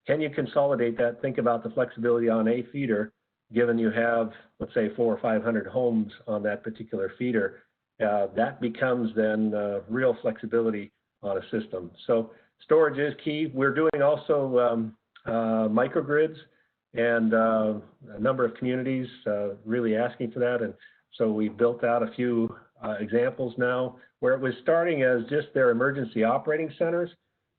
Can you consolidate that? Think about the flexibility on a feeder, given you have, let's say, 400 or 500 homes on that particular feeder. That becomes then real flexibility on a system. So storage is key. We're doing also microgrids, and a number of communities really asking for that. And so we built out a few examples now where it was starting as just their emergency operating centers.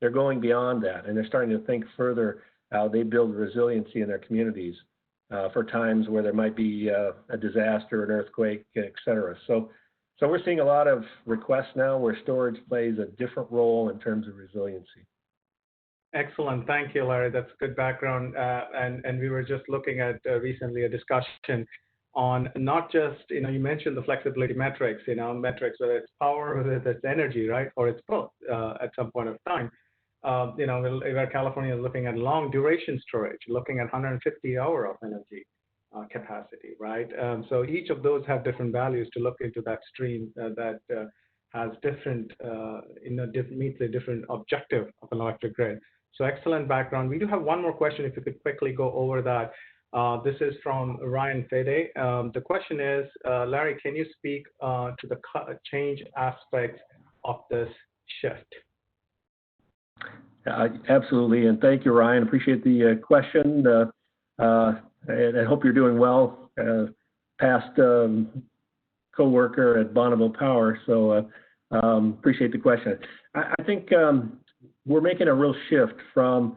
They're going beyond that, and they're starting to think further how they build resiliency in their communities for times where there might be a disaster, an earthquake, et cetera. So we're seeing a lot of requests now where storage plays a different role in terms of resiliency. Excellent. Thank you, Larry. That's good background. And we were just looking at recently a discussion on not just, you mentioned the flexibility metrics, metrics, whether it's power, whether it's energy, right? Or it's both at some point of time. Where California is looking at long duration storage, looking at 150 hour of energy capacity, right? So each of those have different values to look into that stream that has different, meets a different objective of an electric grid. So excellent background. We do have one more question, if you could quickly go over that. This is from Ryan Fede. The question is, Larry, can you speak to the change aspects of this shift? Absolutely, and thank you, Ryan. Appreciate the question. And I hope you're doing well. Past co-worker at Bonneville Power, so appreciate the question. I think we're making a real shift from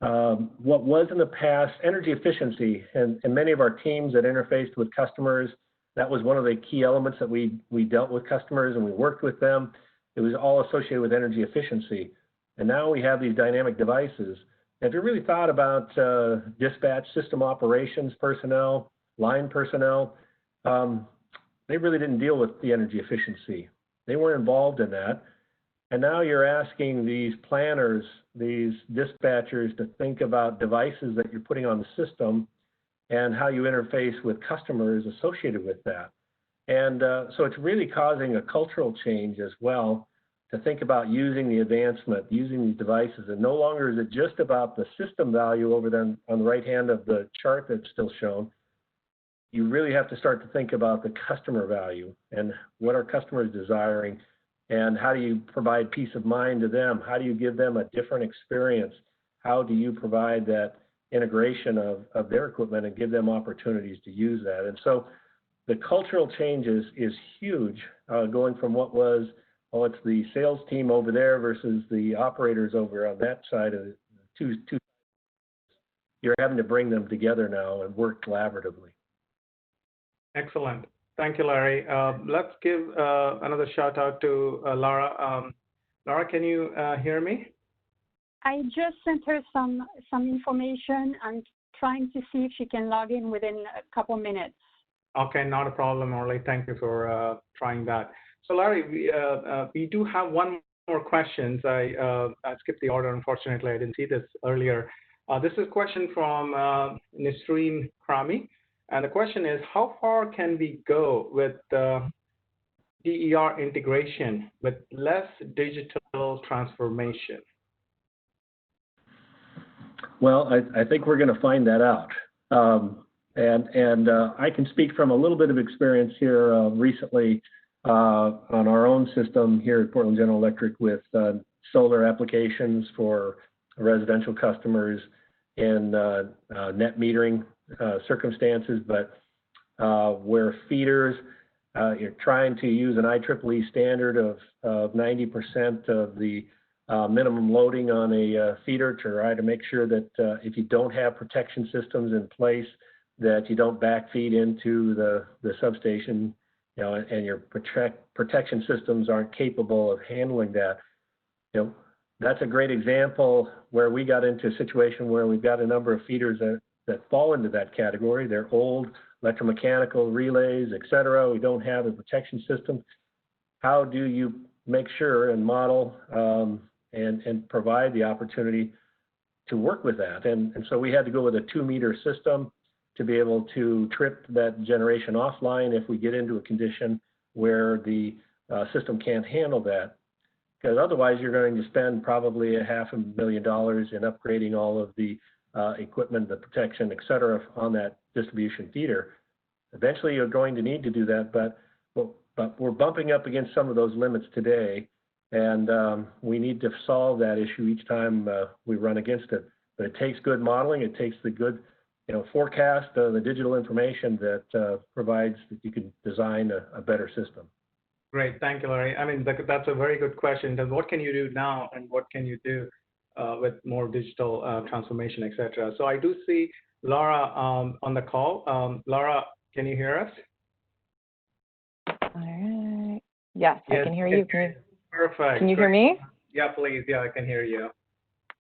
what was in the past energy efficiency, and many of our teams that interfaced with customers, that was one of the key elements that we dealt with customers and we worked with them. It was all associated with energy efficiency. And now we have these dynamic devices. If you really thought about dispatch, system operations personnel, line personnel, they really didn't deal with the energy efficiency. They weren't involved in that. And now you're asking these planners, these dispatchers, to think about devices that you're putting on the system and how you interface with customers associated with that. And so it's really causing a cultural change as well, to think about using the advancement, using these devices. And no longer is it just about the system value over there on the right hand of the chart that's still shown. You really have to start to think about the customer value and what are customers desiring, and how do you provide peace of mind to them? How do you give them a different experience? How do you provide that integration of their equipment and give them opportunities to use that? And so the cultural change is huge, going from what was, it's the sales team over there versus the operators over on that side of the two. You're having to bring them together now and work collaboratively. Excellent. Thank you, Larry. Let's give another shout out to Lara. Lara, can you hear me? I just sent her some information. I'm trying to see if she can log in within a couple minutes. Okay, not a problem, Orly. Thank you for trying that. So, Larry, we do have one more question. I skipped the order, unfortunately. I didn't see this earlier. This is a question from Nisreen Krami. And the question is, how far can we go with DER integration with less digital transformation? Well, I think we're going to find that out. And I can speak from a little bit of experience here recently on our own system here at Portland General Electric with solar applications for residential customers in net metering circumstances, but where feeders, you're trying to use an IEEE standard of 90% of the minimum loading on a feeder to try to make sure that if you don't have protection systems in place, that you don't backfeed into the substation, and your protection systems aren't capable of handling that. That's a great example where we got into a situation where we've got a number of feeders that fall into that category. They're old electromechanical relays, et cetera. We don't have a protection system. How do you make sure and model and provide the opportunity to work with that? And so we had to go with a 2-meter system to be able to trip that generation offline if we get into a condition where the system can't handle that. Because otherwise you're going to spend probably $500,000 in upgrading all of the equipment, the protection, et cetera, on that distribution feeder. Eventually you're going to need to do that, but we're bumping up against some of those limits today, and we need to solve that issue each time we run against it. But it takes good modeling, it takes the good forecast, the digital information that provides that you can design a better system. Great, thank you, Larry. I mean, that's a very good question. What can you do now, and what can you do with more digital transformation, et cetera? So I do see Lara on the call. Lara, can you hear us? All right. Yes, I can hear you. Perfect. Can you hear me? Yeah, please. Yeah, I can hear you.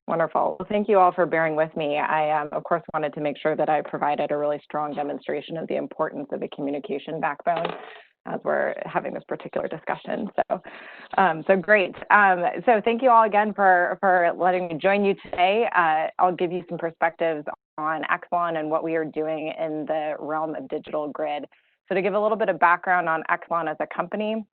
Wonderful. Well, thank you all for bearing with me. I, of course, wanted to make sure that I provided a really strong demonstration of the importance of the communication backbone as we're having this particular discussion. So great. So thank you all again for letting me join you today. I'll give you some perspectives on Exelon and what we are doing in the realm of digital grid. So to give a little bit of background on Exelon as a company,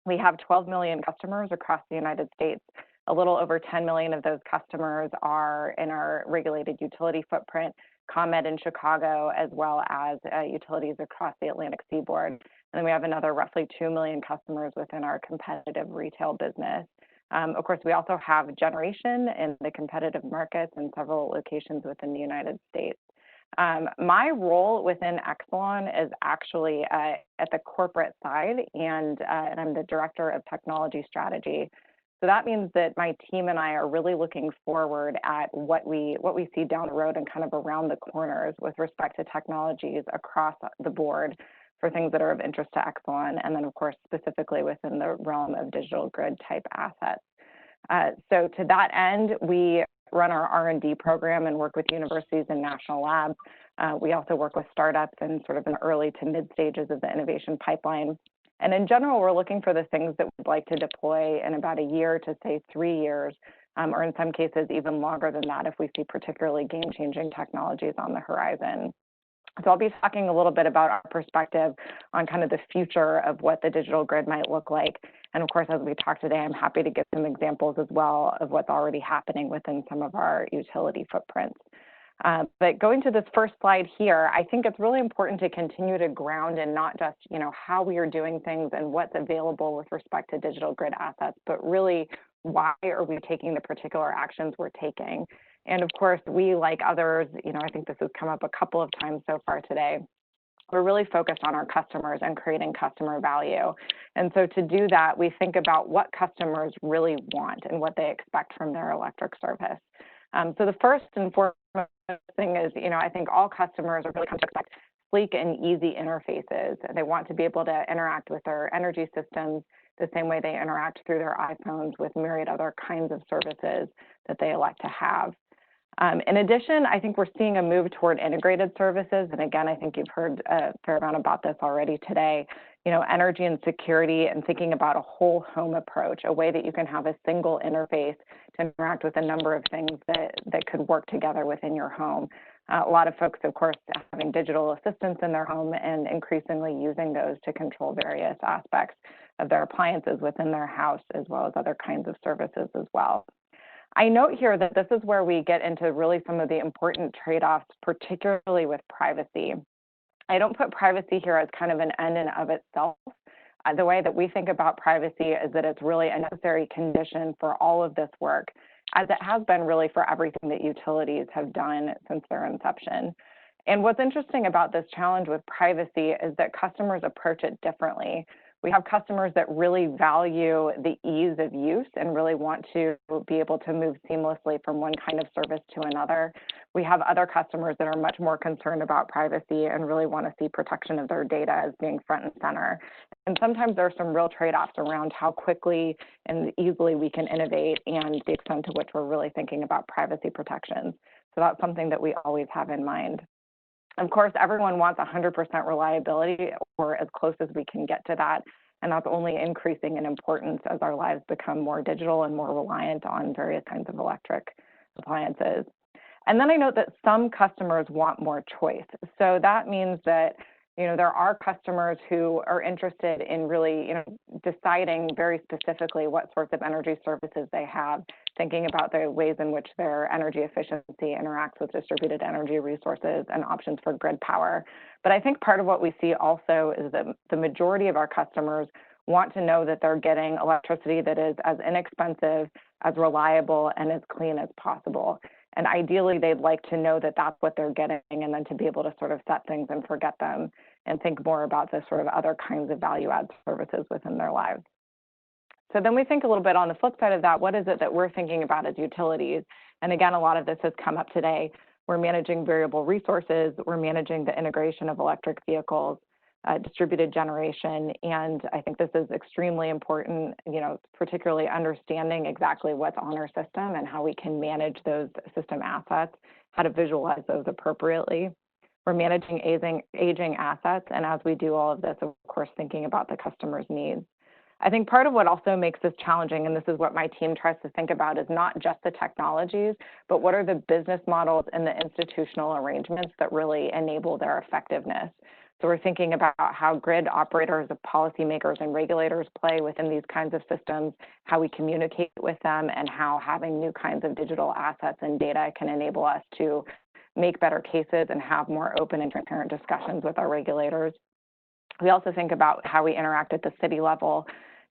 we have 12 million customers across the United States. A little over 10 million of those customers are in our regulated utility footprint, ComEd in Chicago, as well as utilities across the Atlantic seaboard. And then we have another roughly 2 million customers within our competitive retail business. Of course, we also have generation in the competitive markets in several locations within the United States. My role within Exelon is actually at the corporate side, and I'm the Director of Technology Strategy. So that means that my team and I are really looking forward at what we see down the road and kind of around the corners with respect to technologies across the board for things that are of interest to Exelon, and then of course specifically within the realm of digital grid type assets. So to that end, we run our R&D program and work with universities and national labs. We also work with startups in sort of an early to mid stages of the innovation pipeline. And in general, we're looking for the things that we'd like to deploy in about a year to say 3 years, or in some cases even longer than that if we see particularly game-changing technologies on the horizon. So I'll be talking a little bit about our perspective on kind of the future of what the digital grid might look like. And of course, as we talk today, I'm happy to give some examples as well of what's already happening within some of our utility footprints. But going to this first slide here, I think it's really important to continue to ground in not just, how we are doing things and what's available with respect to digital grid assets, but really why are we taking the particular actions we're taking. And of course, we, like others, I think this has come up a couple of times so far today, we're really focused on our customers and creating customer value. And so to do that, we think about what customers really want and what they expect from their electric service. So the first and foremost thing is, I think all customers are really come to expect sleek and easy interfaces. They want to be able to interact with their energy systems the same way they interact through their iPhones with myriad other kinds of services that they elect to have. In addition, I think we're seeing a move toward integrated services. And again, I think you've heard a fair amount about this already today. Energy and security and thinking about a whole home approach, a way that you can have a single interface to interact with a number of things that could work together within your home. A lot of folks, of course, having digital assistants in their home and increasingly using those to control various aspects of their appliances within their house, as well as other kinds of services as well. I note here that this is where we get into really some of the important trade-offs, particularly with privacy. I don't put privacy here as kind of an end in of itself. The way that we think about privacy is that it's really a necessary condition for all of this work, as it has been really for everything that utilities have done since their inception. And what's interesting about this challenge with privacy is that customers approach it differently. We have customers that really value the ease of use and really want to be able to move seamlessly from one kind of service to another. We have other customers that are much more concerned about privacy and really want to see protection of their data as being front and center. And sometimes there are some real trade-offs around how quickly and easily we can innovate and the extent to which we're really thinking about privacy protections. So that's something that we always have in mind. Of course, everyone wants 100% reliability, or as close as we can get to that, and that's only increasing in importance as our lives become more digital and more reliant on various kinds of electric appliances. And then I note that some customers want more choice. So that means that there are customers who are interested in really deciding very specifically what sorts of energy services they have, thinking about the ways in which their energy efficiency interacts with distributed energy resources and options for grid power. But I think part of what we see also is that the majority of our customers want to know that they're getting electricity that is as inexpensive, as reliable, and as clean as possible. And ideally, they'd like to know that that's what they're getting, and then to be able to sort of set things and forget them and think more about the sort of other kinds of value-add services within their lives. So then we think a little bit on the flip side of that, what is it that we're thinking about as utilities? And again, a lot of this has come up today. We're managing variable resources, we're managing the integration of electric vehicles, distributed generation, and I think this is extremely important, particularly understanding exactly what's on our system and how we can manage those system assets, how to visualize those appropriately. We're managing aging assets, and as we do all of this, of course, thinking about the customer's needs. I think part of what also makes this challenging, and this is what my team tries to think about, is not just the technologies, but what are the business models and the institutional arrangements that really enable their effectiveness. So we're thinking about how grid operators, policymakers, and regulators play within these kinds of systems, how we communicate with them, and how having new kinds of digital assets and data can enable us to make better cases and have more open and transparent discussions with our regulators. We also think about how we interact at the city level.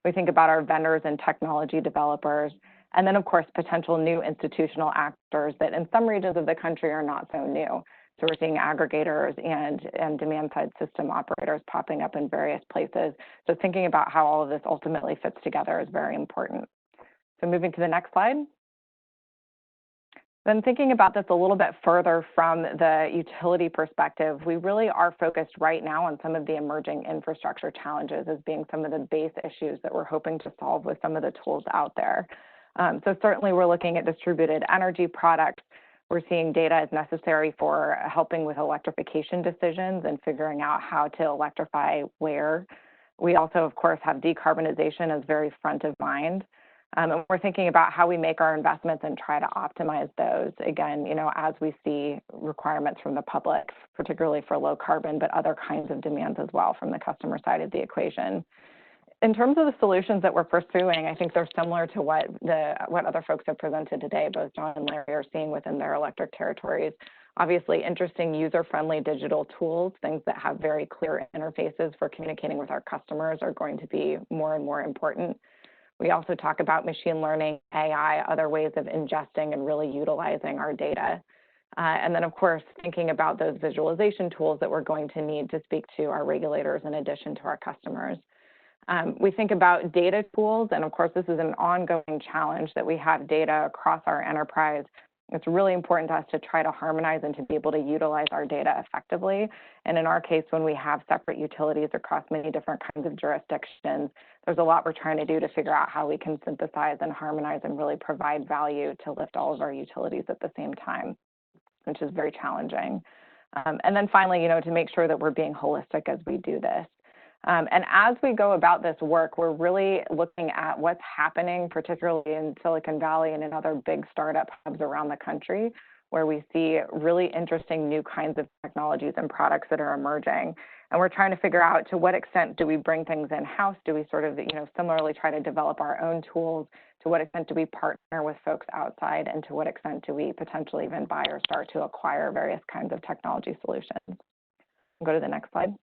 We think about our vendors and technology developers, and then, of course, potential new institutional actors that in some regions of the country are not so new. So we're seeing aggregators and demand-side system operators popping up in various places. So thinking about how all of this ultimately fits together is very important. So moving to the next slide. Then thinking about this a little bit further from the utility perspective, we really are focused right now on some of the emerging infrastructure challenges as being some of the base issues that we're hoping to solve with some of the tools out there. So certainly we're looking at distributed energy products. We're seeing data as necessary for helping with electrification decisions and figuring out how to electrify where. We also, of course, have decarbonization as very front of mind. And we're thinking about how we make our investments and try to optimize those, again, as we see requirements from the public, particularly for low carbon, but other kinds of demands as well from the customer side of the equation. In terms of the solutions that we're pursuing, I think they're similar to what other folks have presented today, both John and Larry are seeing within their electric territories. Obviously, interesting user-friendly digital tools, things that have very clear interfaces for communicating with our customers are going to be more and more important. We also talk about machine learning, AI, other ways of ingesting and really utilizing our data. And then, of course, thinking about those visualization tools that we're going to need to speak to our regulators in addition to our customers. We think about data tools, and of course, this is an ongoing challenge that we have data across our enterprise. It's really important to us to try to harmonize and to be able to utilize our data effectively. And in our case, when we have separate utilities across many different kinds of jurisdictions, there's a lot we're trying to do to figure out how we can synthesize and harmonize and really provide value to lift all of our utilities at the same time, which is very challenging. And then finally, to make sure that we're being holistic as we do this. And as we go about this work, we're really looking at what's happening, particularly in Silicon Valley and in other big startup hubs around the country, where we see really interesting new kinds of technologies and products that are emerging. And we're trying to figure out to what extent do we bring things in-house? Do we sort of, similarly try to develop our own tools? To what extent do we partner with folks outside? And to what extent do we potentially even buy or start to acquire various kinds of technology solutions? Go to the next slide.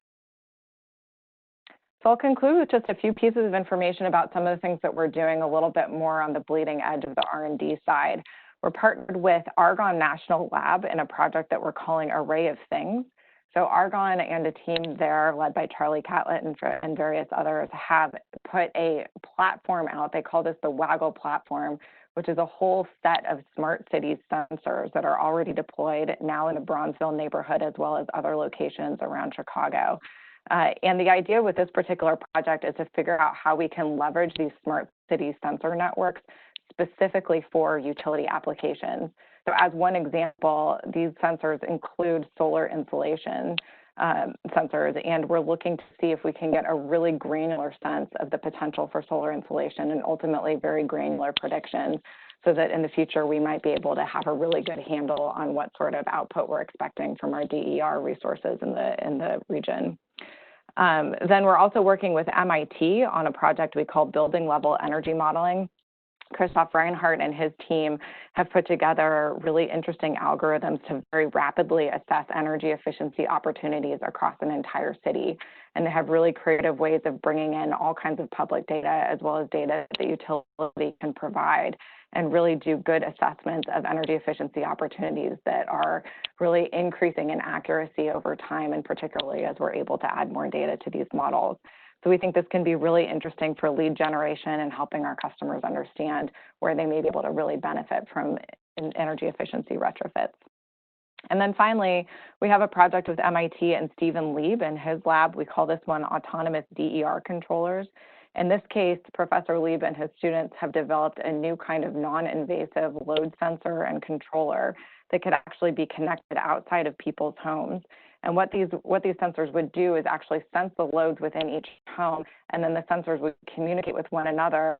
So I'll conclude with just a few pieces of information about some of the things that we're doing a little bit more on the bleeding edge of the R&D side. We're partnered with Argonne National Lab in a project that we're calling Array of Things. So Argonne and a team there led by Charlie Catlett and various others have put a platform out. They call this the Waggle platform, which is a whole set of smart cities sensors that are already deployed now in the Bronzeville neighborhood as well as other locations around Chicago. And the idea with this particular project is to figure out how we can leverage these smart city sensor networks specifically for utility applications. So as one example, these sensors include solar insolation sensors, and we're looking to see if we can get a really granular sense of the potential for solar insolation and ultimately very granular predictions, so that in the future we might be able to have a really good handle on what sort of output we're expecting from our DER resources in the region. Then we're also working with MIT on a project we call Building Level Energy Modeling. Christoph Reinhardt and his team have put together really interesting algorithms to very rapidly assess energy efficiency opportunities across an entire city. And they have really creative ways of bringing in all kinds of public data as well as data that the utility can provide and really do good assessments of energy efficiency opportunities that are really increasing in accuracy over time, and particularly as we're able to add more data to these models. So we think this can be really interesting for lead generation and helping our customers understand where they may be able to really benefit from energy efficiency retrofits. And then finally, we have a project with MIT and Stephen Lieb in his lab. We call this one Autonomous DER Controllers. In this case, Professor Lieb and his students have developed a new kind of non-invasive load sensor and controller that could actually be connected outside of people's homes. And what these sensors would do is actually sense the loads within each home, and then the sensors would communicate with one another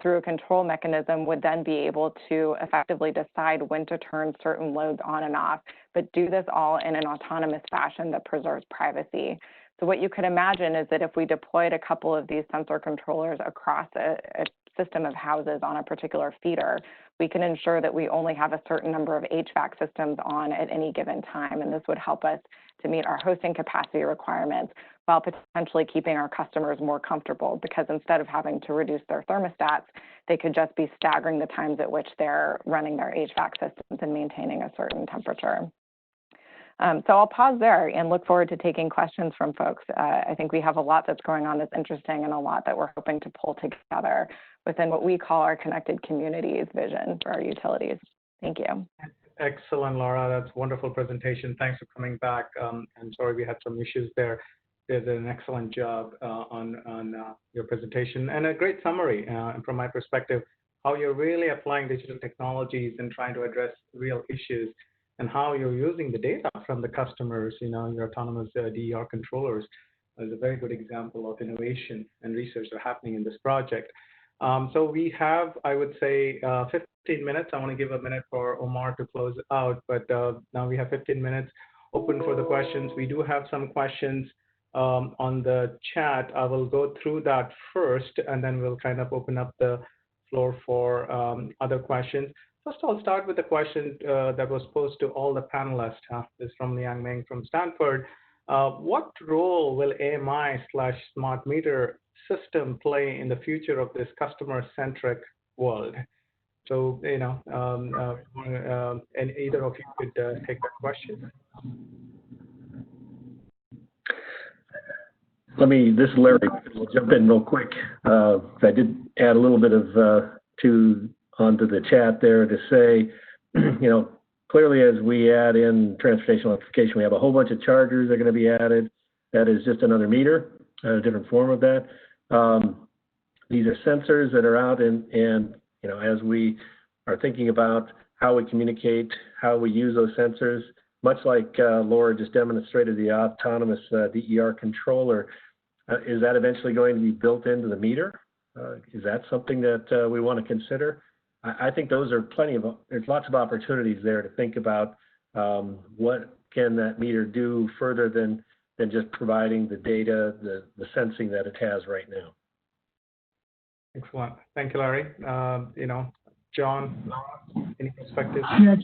through a control mechanism, would then be able to effectively decide when to turn certain loads on and off, but do this all in an autonomous fashion that preserves privacy. So what you could imagine is that if we deployed a couple of these sensor controllers across a system of houses on a particular feeder, we can ensure that we only have a certain number of HVAC systems on at any given time, and this would help us to meet our hosting capacity requirements while potentially keeping our customers more comfortable, because instead of having to reduce their thermostats, they could just be staggering the times at which they're running their HVAC systems and maintaining a certain temperature. So I'll pause there and look forward to taking questions from folks. I think we have a lot that's going on that's interesting and a lot that we're hoping to pull together within what we call our connected communities vision for our utilities. Thank you. Excellent, Lara. That's a wonderful presentation. Thanks for coming back. I'm sorry we had some issues there. You did an excellent job on your presentation, and a great summary from my perspective, how you're really applying digital technologies and trying to address real issues, and how you're using the data from the customers, your autonomous DER controllers is a very good example of innovation and research that are happening in this project. So we have, I would say, 15 minutes. I want to give a minute for Omar to close out, but now we have 15 minutes open for the questions. We do have some questions on the chat. I will go through that first, and then we'll kind of open up the floor for other questions. First, I'll start with a question that was posed to all the panelists. This is from Liang Meng from Stanford. What role will AMI/smart meter system play in the future of this customer-centric world? So, and either of you could take that question. This is Larry. I'll jump in real quick. I did add a little bit of onto the chat there to say, clearly as we add in transportation electrification, we have a whole bunch of chargers that are going to be added. That is just another meter, a different form of that. These are sensors that are out, and as we are thinking about how we communicate, how we use those sensors, much like Laura just demonstrated the autonomous DER controller, is that eventually going to be built into the meter? Is that something that we want to consider? I think those are there's lots of opportunities there to think about what can that meter do further than just providing the data, the sensing that it has right now. Excellent. Thank you, Larry. John, Laura, any perspectives? Yeah,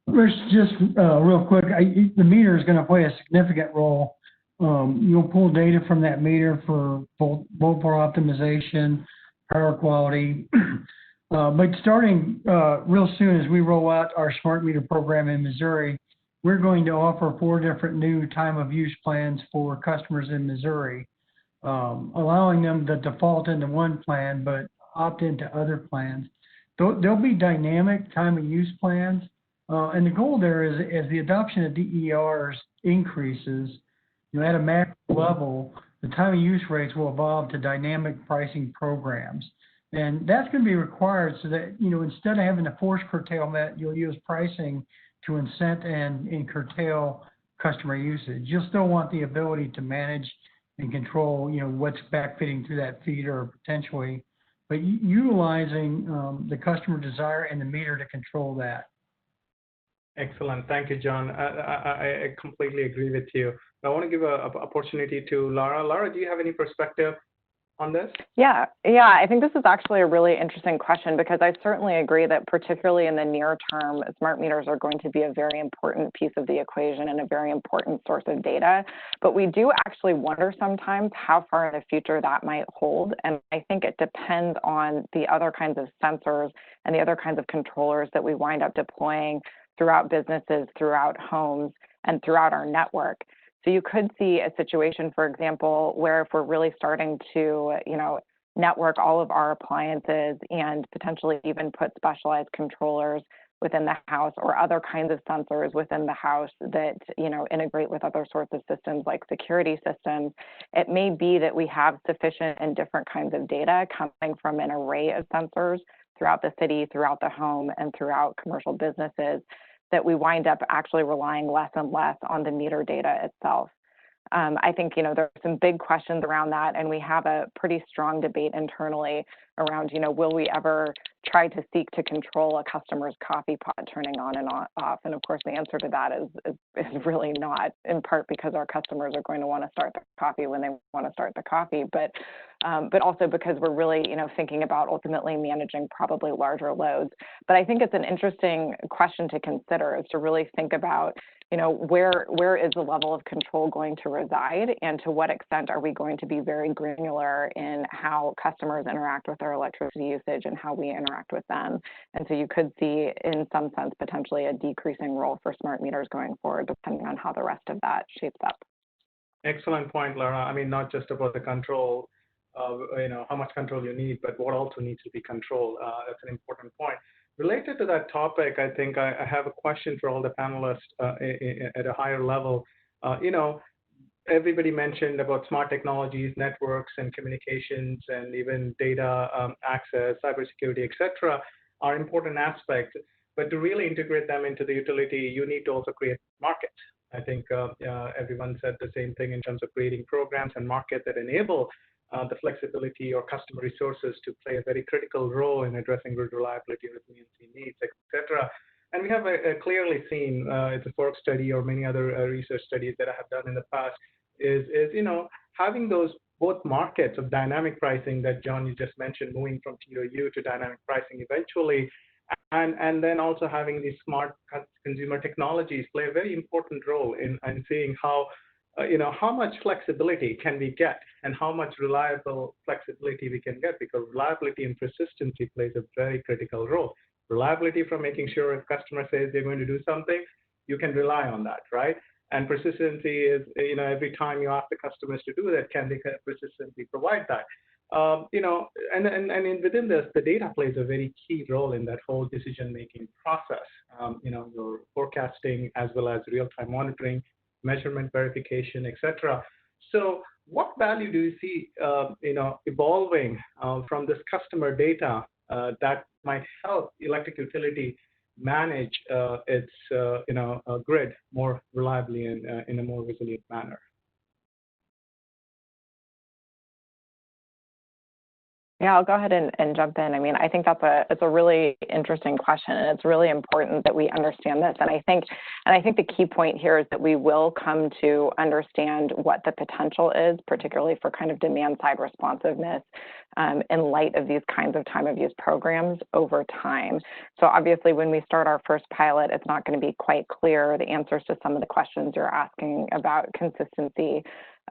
Rich, just real quick, the meter is going to play a significant role. You'll pull data from that meter for volt optimization, power quality. But starting real soon as we roll out our smart meter program in Missouri, we're going to offer 4 different new time of use plans for customers in Missouri, allowing them to default into one plan but opt into other plans. There'll be dynamic time of use plans. And the goal there is, as the adoption of DERs increases, at a macro level, the time of use rates will evolve to dynamic pricing programs. And that's going to be required so that, instead of having to force curtailment, you'll use pricing to incent and curtail customer usage. You'll still want the ability to manage and control, what's backfitting through that feeder potentially, but utilizing the customer desire and the meter to control that. Excellent. Thank you, John. I completely agree with you. I want to give an opportunity to Lara. Lara, do you have any perspective on this? Yeah, I think this is actually a really interesting question because I certainly agree that particularly in the near term, smart meters are going to be a very important piece of the equation and a very important source of data. But we do actually wonder sometimes how far in the future that might hold. And I think it depends on the other kinds of sensors and the other kinds of controllers that we wind up deploying throughout businesses, throughout homes, and throughout our network. So you could see a situation, for example, where if we're really starting to, network all of our appliances and potentially even put specialized controllers within the house or other kinds of sensors within the house that, integrate with other sorts of systems like security systems, it may be that we have sufficient and different kinds of data coming from an array of sensors throughout the city, throughout the home, and throughout commercial businesses that we wind up actually relying less and less on the meter data itself. I think, there are some big questions around that, and we have a pretty strong debate internally around, will we ever try to seek to control a customer's coffee pot turning on and off? And of course, the answer to that is really not, in part because our customers are going to want to start the coffee when they want to start the coffee, but also because we're really, thinking about ultimately managing probably larger loads. But I think it's an interesting question to consider, is to really think about, where is the level of control going to reside, and to what extent are we going to be very granular in how customers interact with our electricity usage and how we interact with them. And so you could see, in some sense, potentially a decreasing role for smart meters going forward, depending on how the rest of that shapes up. Excellent point, Lara. I mean, not just about the control, how much control you need, but what also needs to be controlled. That's an important point. Related to that topic, I think I have a question for all the panelists at a higher level. Everybody mentioned about smart technologies, networks, and communications, and even data access, cybersecurity, et cetera, are important aspects. But to really integrate them into the utility, you need to also create markets. I think everyone said the same thing in terms of creating programs and markets that enable the flexibility or customer resources to play a very critical role in addressing grid reliability, resiliency needs, et cetera. And we have clearly seen, it's a FORC study or many other research studies that I have done in the past, is having those both markets of dynamic pricing that John, you just mentioned, moving from TOU to dynamic pricing eventually, and then also having these smart consumer technologies play a very important role in seeing how much flexibility can we get and how much reliable flexibility we can get, because reliability and persistency plays a very critical role. Reliability from making sure if customer says they're going to do something, you can rely on that, right? And persistency is, every time you ask the customers to do that, can they persistently provide that? And within this, the data plays a very key role in that whole decision-making process. Your forecasting as well as real-time monitoring, measurement verification, et cetera. So what value do you see, evolving from this customer data that might help electric utility manage its, grid more reliably and in a more resilient manner? Yeah, I'll go ahead and jump in. I mean, I think it's a really interesting question, and it's really important that we understand this. And I think the key point here is that we will come to understand what the potential is, particularly for kind of demand side responsiveness in light of these kinds of time of use programs over time. So obviously, when we start our first pilot, it's not going to be quite clear the answers to some of the questions you're asking about consistency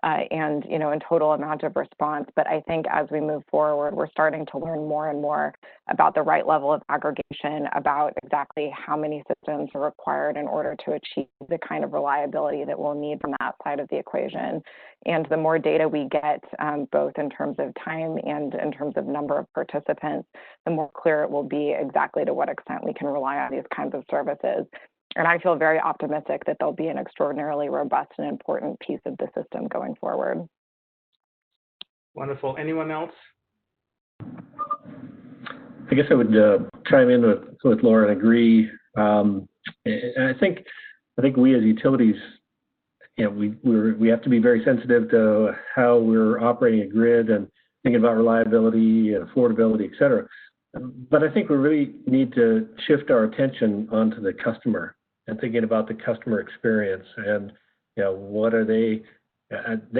and, in total amount of response. But I think as we move forward, we're starting to learn more and more about the right level of aggregation, about exactly how many systems are required in order to achieve the kind of reliability that we'll need from that side of the equation. And the more data we get, both in terms of time and in terms of number of participants, the more clear it will be exactly to what extent we can rely on these kinds of services. And I feel very optimistic that they'll be an extraordinarily robust and important piece of the system going forward. Wonderful. Anyone else? I guess I would chime in with Laura and agree. And I think we as utilities, we have to be very sensitive to how we're operating a grid and thinking about reliability and affordability, et cetera. But I think we really need to shift our attention onto the customer and thinking about the customer experience and, what are they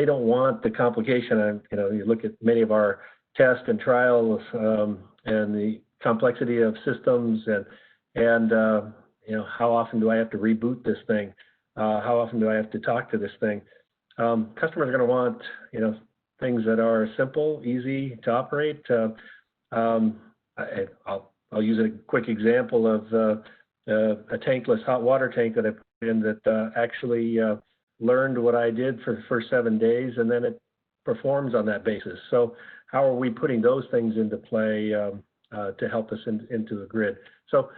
don't want the complication. You look at many of our tests and trials and the complexity of systems and how often do I have to reboot this thing? How often do I have to talk to this thing? Customers are going to want, things that are simple, easy to operate. I'll use a quick example of a tankless hot water tank that I put in that actually learned what I did for the first 7 days, and then it performs on that basis. So how are we putting those things into play to help us into the grid? So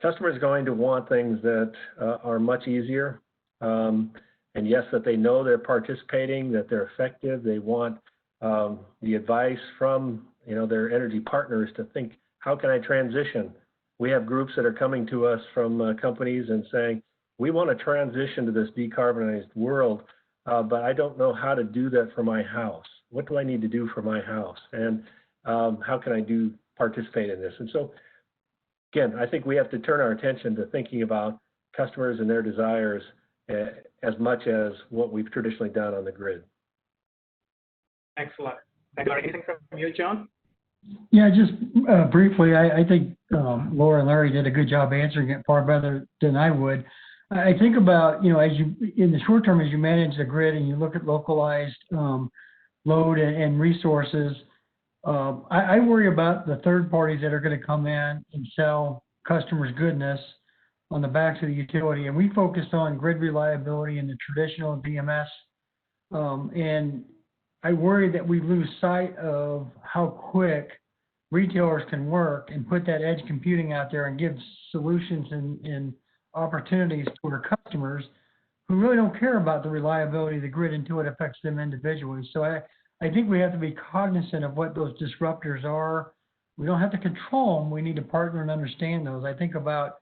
customers are going to want things that are much easier. And yes, that they know they're participating, that they're effective. They want the advice from their energy partners to think, how can I transition? We have groups that are coming to us from companies and saying, we want to transition to this decarbonized world, but I don't know how to do that for my house. What do I need to do for my house? And how can I participate in this? And so, again, I think we have to turn our attention to thinking about customers and their desires as much as what we've traditionally done on the grid. Excellent. Anything from you, John? Yeah, just briefly, I think Laura and Larry did a good job answering it far better than I would. I think about, as you, in the short term, as you manage the grid and you look at localized load and resources, I worry about the third parties that are going to come in and sell customers goodness on the backs of the utility. And we focused on grid reliability in the traditional DMS. And I worry that we lose sight of how quick retailers can work and put that edge computing out there and give solutions and opportunities to our customers who really don't care about the reliability of the grid until it affects them individually. So I think we have to be cognizant of what those disruptors are. We don't have to control them. We need to partner and understand those. I think about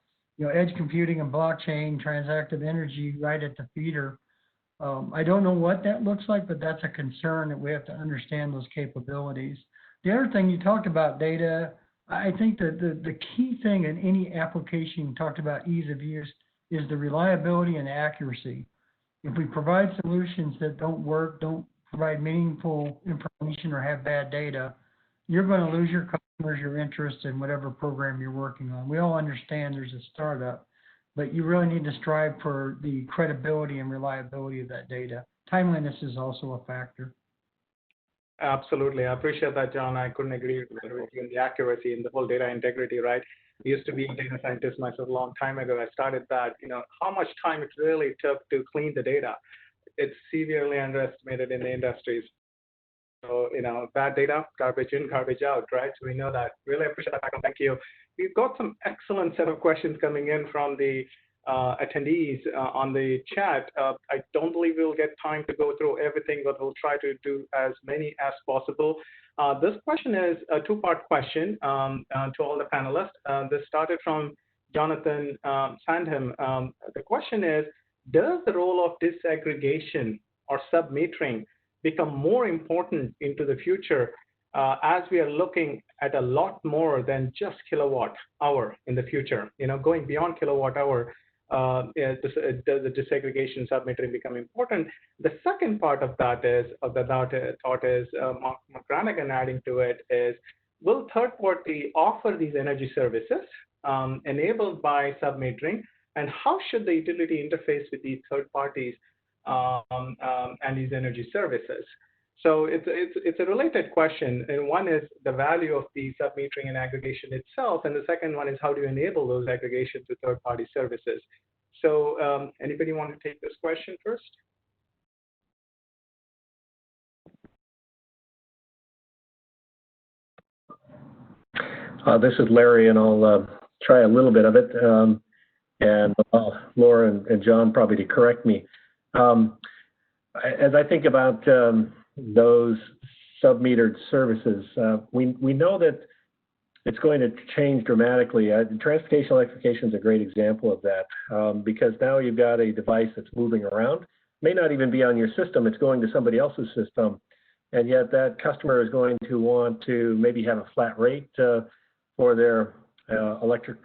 edge computing and blockchain, transactive energy right at the feeder. I don't know what that looks like, but that's a concern that we have to understand those capabilities. The other thing you talked about data, I think that the key thing in any application you talked about ease of use is the reliability and accuracy. If we provide solutions that don't work, don't provide meaningful information or have bad data, you're going to lose your customers, your interest in whatever program you're working on. We all understand there's a startup, but you really need to strive for the credibility and reliability of that data. Timeliness is also a factor. Absolutely. I appreciate that, John. I couldn't agree with you on the accuracy and the whole data integrity, right? I used to be a data scientist myself a long time ago. I started that, how much time it really took to clean the data. It's severely underestimated in the industries. So, bad data, garbage in, garbage out, right? So we know that. Really appreciate that. Thank you. We've got some excellent set of questions coming in from the attendees on the chat. I don't believe we'll get time to go through everything, but we'll try to do as many as possible. This question is a two-part question to all the panelists. This started from Jonathan Sandham. The question is, does the role of disaggregation or sub-metering become more important into the future as we are looking at a lot more than just kilowatt hour in the future, going beyond kilowatt hour, the disaggregation submetering become important. The second part of that is, thought is, Mcgranigan adding to it is, will third party offer these energy services enabled by submetering, and how should the utility interface with these third parties and these energy services? So it's a related question. And one is the value of the submetering and aggregation itself, and the second one is how do you enable those aggregations to third-party services? So anybody want to take this question first? This is Larry, and I'll try a little bit of it, and Laura and John probably to correct me. As I think about those sub-metered services, we know that it's going to change dramatically. Transportation electrification is a great example of that, because now you've got a device that's moving around, may not even be on your system, it's going to somebody else's system, and yet that customer is going to want to maybe have a flat rate for their electric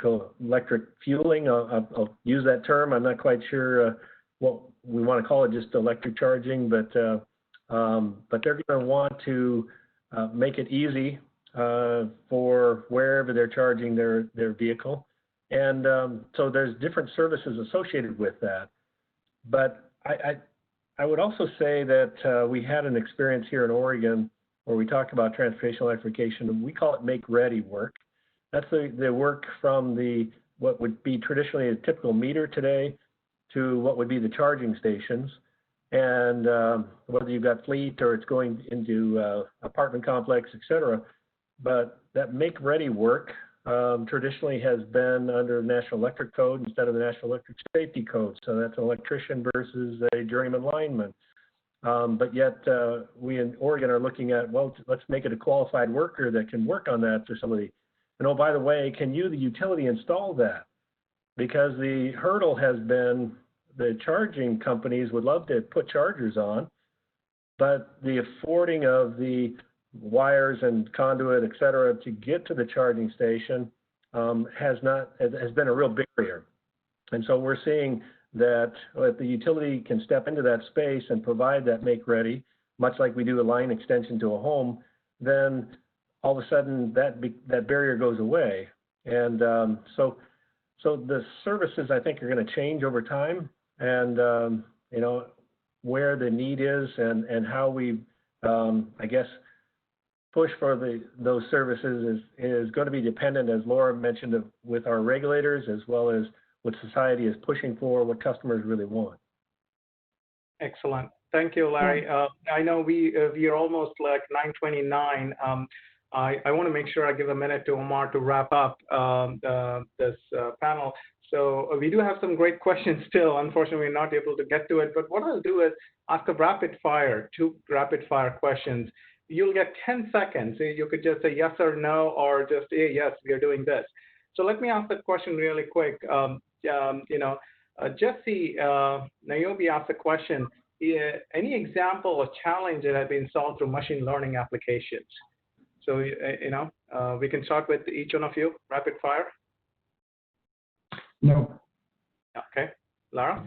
fueling. I'll use that term. I'm not quite sure what we want to call it, just electric charging, but they're going to want to make it easy for wherever they're charging their vehicle. And so there's different services associated with that. But I would also say that we had an experience here in Oregon where we talked about transportation electrification, and we call it make-ready work. That's the work from what would be traditionally a typical meter today to what would be the charging stations. And whether you've got fleet or it's going into apartment complex, et cetera. But that make-ready work traditionally has been under the National Electric Code instead of the National Electric Safety Code. So that's an electrician versus a journeyman lineman. But yet we in Oregon are looking at, well, let's make it a qualified worker that can work on that for somebody. And oh, by the way, can you, the utility, install that? Because the hurdle has been the charging companies would love to put chargers on, but the affording of the wires and conduit, et cetera, to get to the charging station has been a real barrier. And so we're seeing that if the utility can step into that space and provide that make ready, much like we do a line extension to a home, then all of a sudden that barrier goes away. And so the services, I think, are going to change over time, and where the need is and how we, I guess, push for those services is going to be dependent, as Laura mentioned, with our regulators as well as what society is pushing for, what customers really want. Excellent. Thank you, Larry. I know we are almost like 9:29. I want to make sure I give a minute to Omar to wrap up this panel. So we do have some great questions still. Unfortunately, we're not able to get to it. But what I'll do is ask a two rapid fire questions. You'll get 10 seconds. You could just say yes or no, or just say, yes, we are doing this. So let me ask that question really quick. Jesse Niobe asked a question. Any example or challenge that have been solved through machine learning applications? So, we can start with each one of you, rapid fire. No. Okay. Lara?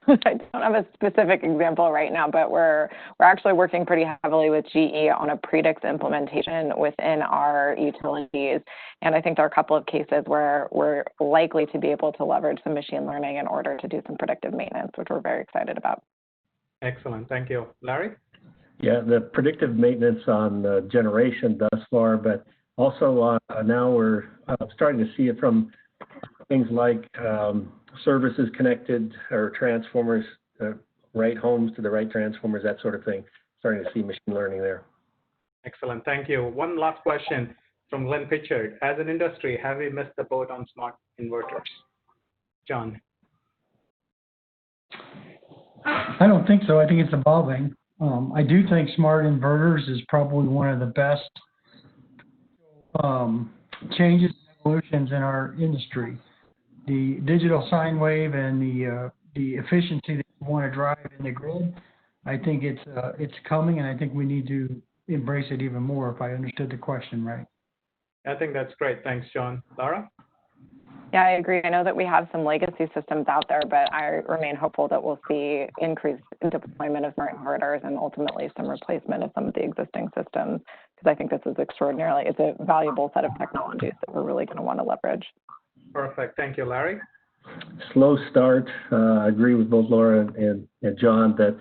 I don't have a specific example right now, but we're actually working pretty heavily with GE on a predicts implementation within our utilities. And I think there are a couple of cases where we're likely to be able to leverage some machine learning in order to do some predictive maintenance, which we're very excited about. Excellent. Thank you. Larry? Yeah, the predictive maintenance on generation thus far, but also now we're starting to see it from things like services connected or transformers, right homes to the right transformers, that sort of thing. Starting to see machine learning there. Excellent. Thank you. One last question from Glenn Pitchard. As an industry, have we missed the boat on smart inverters? John? I don't think so. I think it's evolving. I do think smart inverters is probably one of the best changes and evolutions in our industry. The digital sine wave and the efficiency that you want to drive in the grid, I think it's coming, and I think we need to embrace it even more if I understood the question right. I think that's great. Thanks, John. Lara? Yeah, I agree. I know that we have some legacy systems out there, but I remain hopeful that we'll see increased deployment of smart inverters and ultimately some replacement of some of the existing systems, because I think this is it's a valuable set of technologies that we're really going to want to leverage. Perfect. Thank you, Larry. Slow start. I agree with both Laura and John that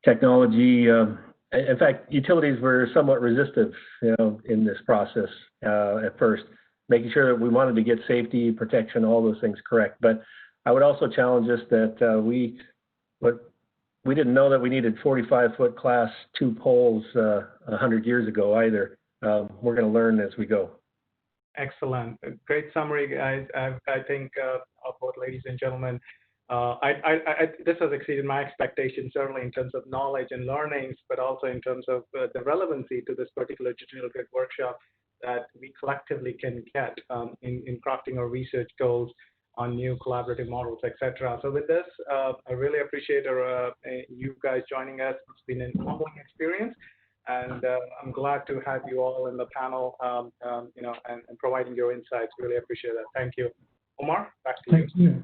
technology, in fact, utilities were somewhat resistive, in this process at first, making sure that we wanted to get safety, protection, all those things correct. But I would also challenge us that we didn't know that we needed 45-foot class 2 poles 100 years ago either. We're going to learn as we go. Excellent. Great summary, guys. I think both ladies and gentlemen, this has exceeded my expectations, certainly in terms of knowledge and learnings, but also in terms of the relevancy to this particular digital grid workshop that we collectively can get in crafting our research goals on new collaborative models, etc. So with this, I really appreciate you guys joining us. It's been an humbling experience. And I'm glad to have you all in the panel, and providing your insights. Really appreciate that. Thank you. Omar, back to you. Thank you.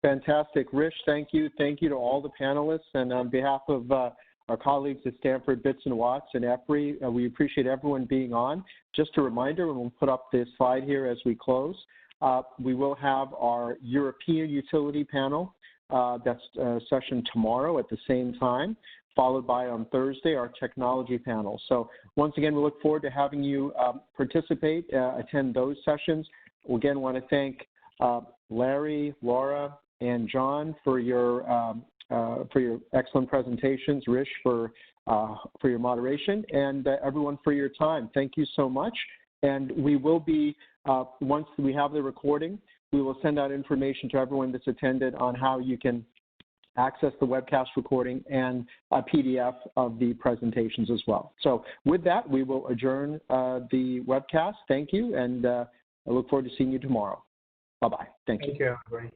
Fantastic. Rich, thank you. Thank you to all the panelists. And on behalf of our colleagues at Stanford, Bits and Watts, and EPRI, we appreciate everyone being on. Just a reminder, and we'll put up this slide here as we close, we will have our European utility panel. That's a session tomorrow at the same time, followed by on Thursday our technology panel. So once again, we look forward to having you participate, attend those sessions. We again want to thank Larry, Laura, and John for your excellent presentations, Rish for your moderation, and everyone for your time. Thank you so much. And we will be, once we have the recording, we will send out information to everyone that's attended on how you can access the webcast recording and a PDF of the presentations as well. So with that, we will adjourn the webcast. Thank you, and I look forward to seeing you tomorrow. Bye-bye. Thank you. Thank you, everybody.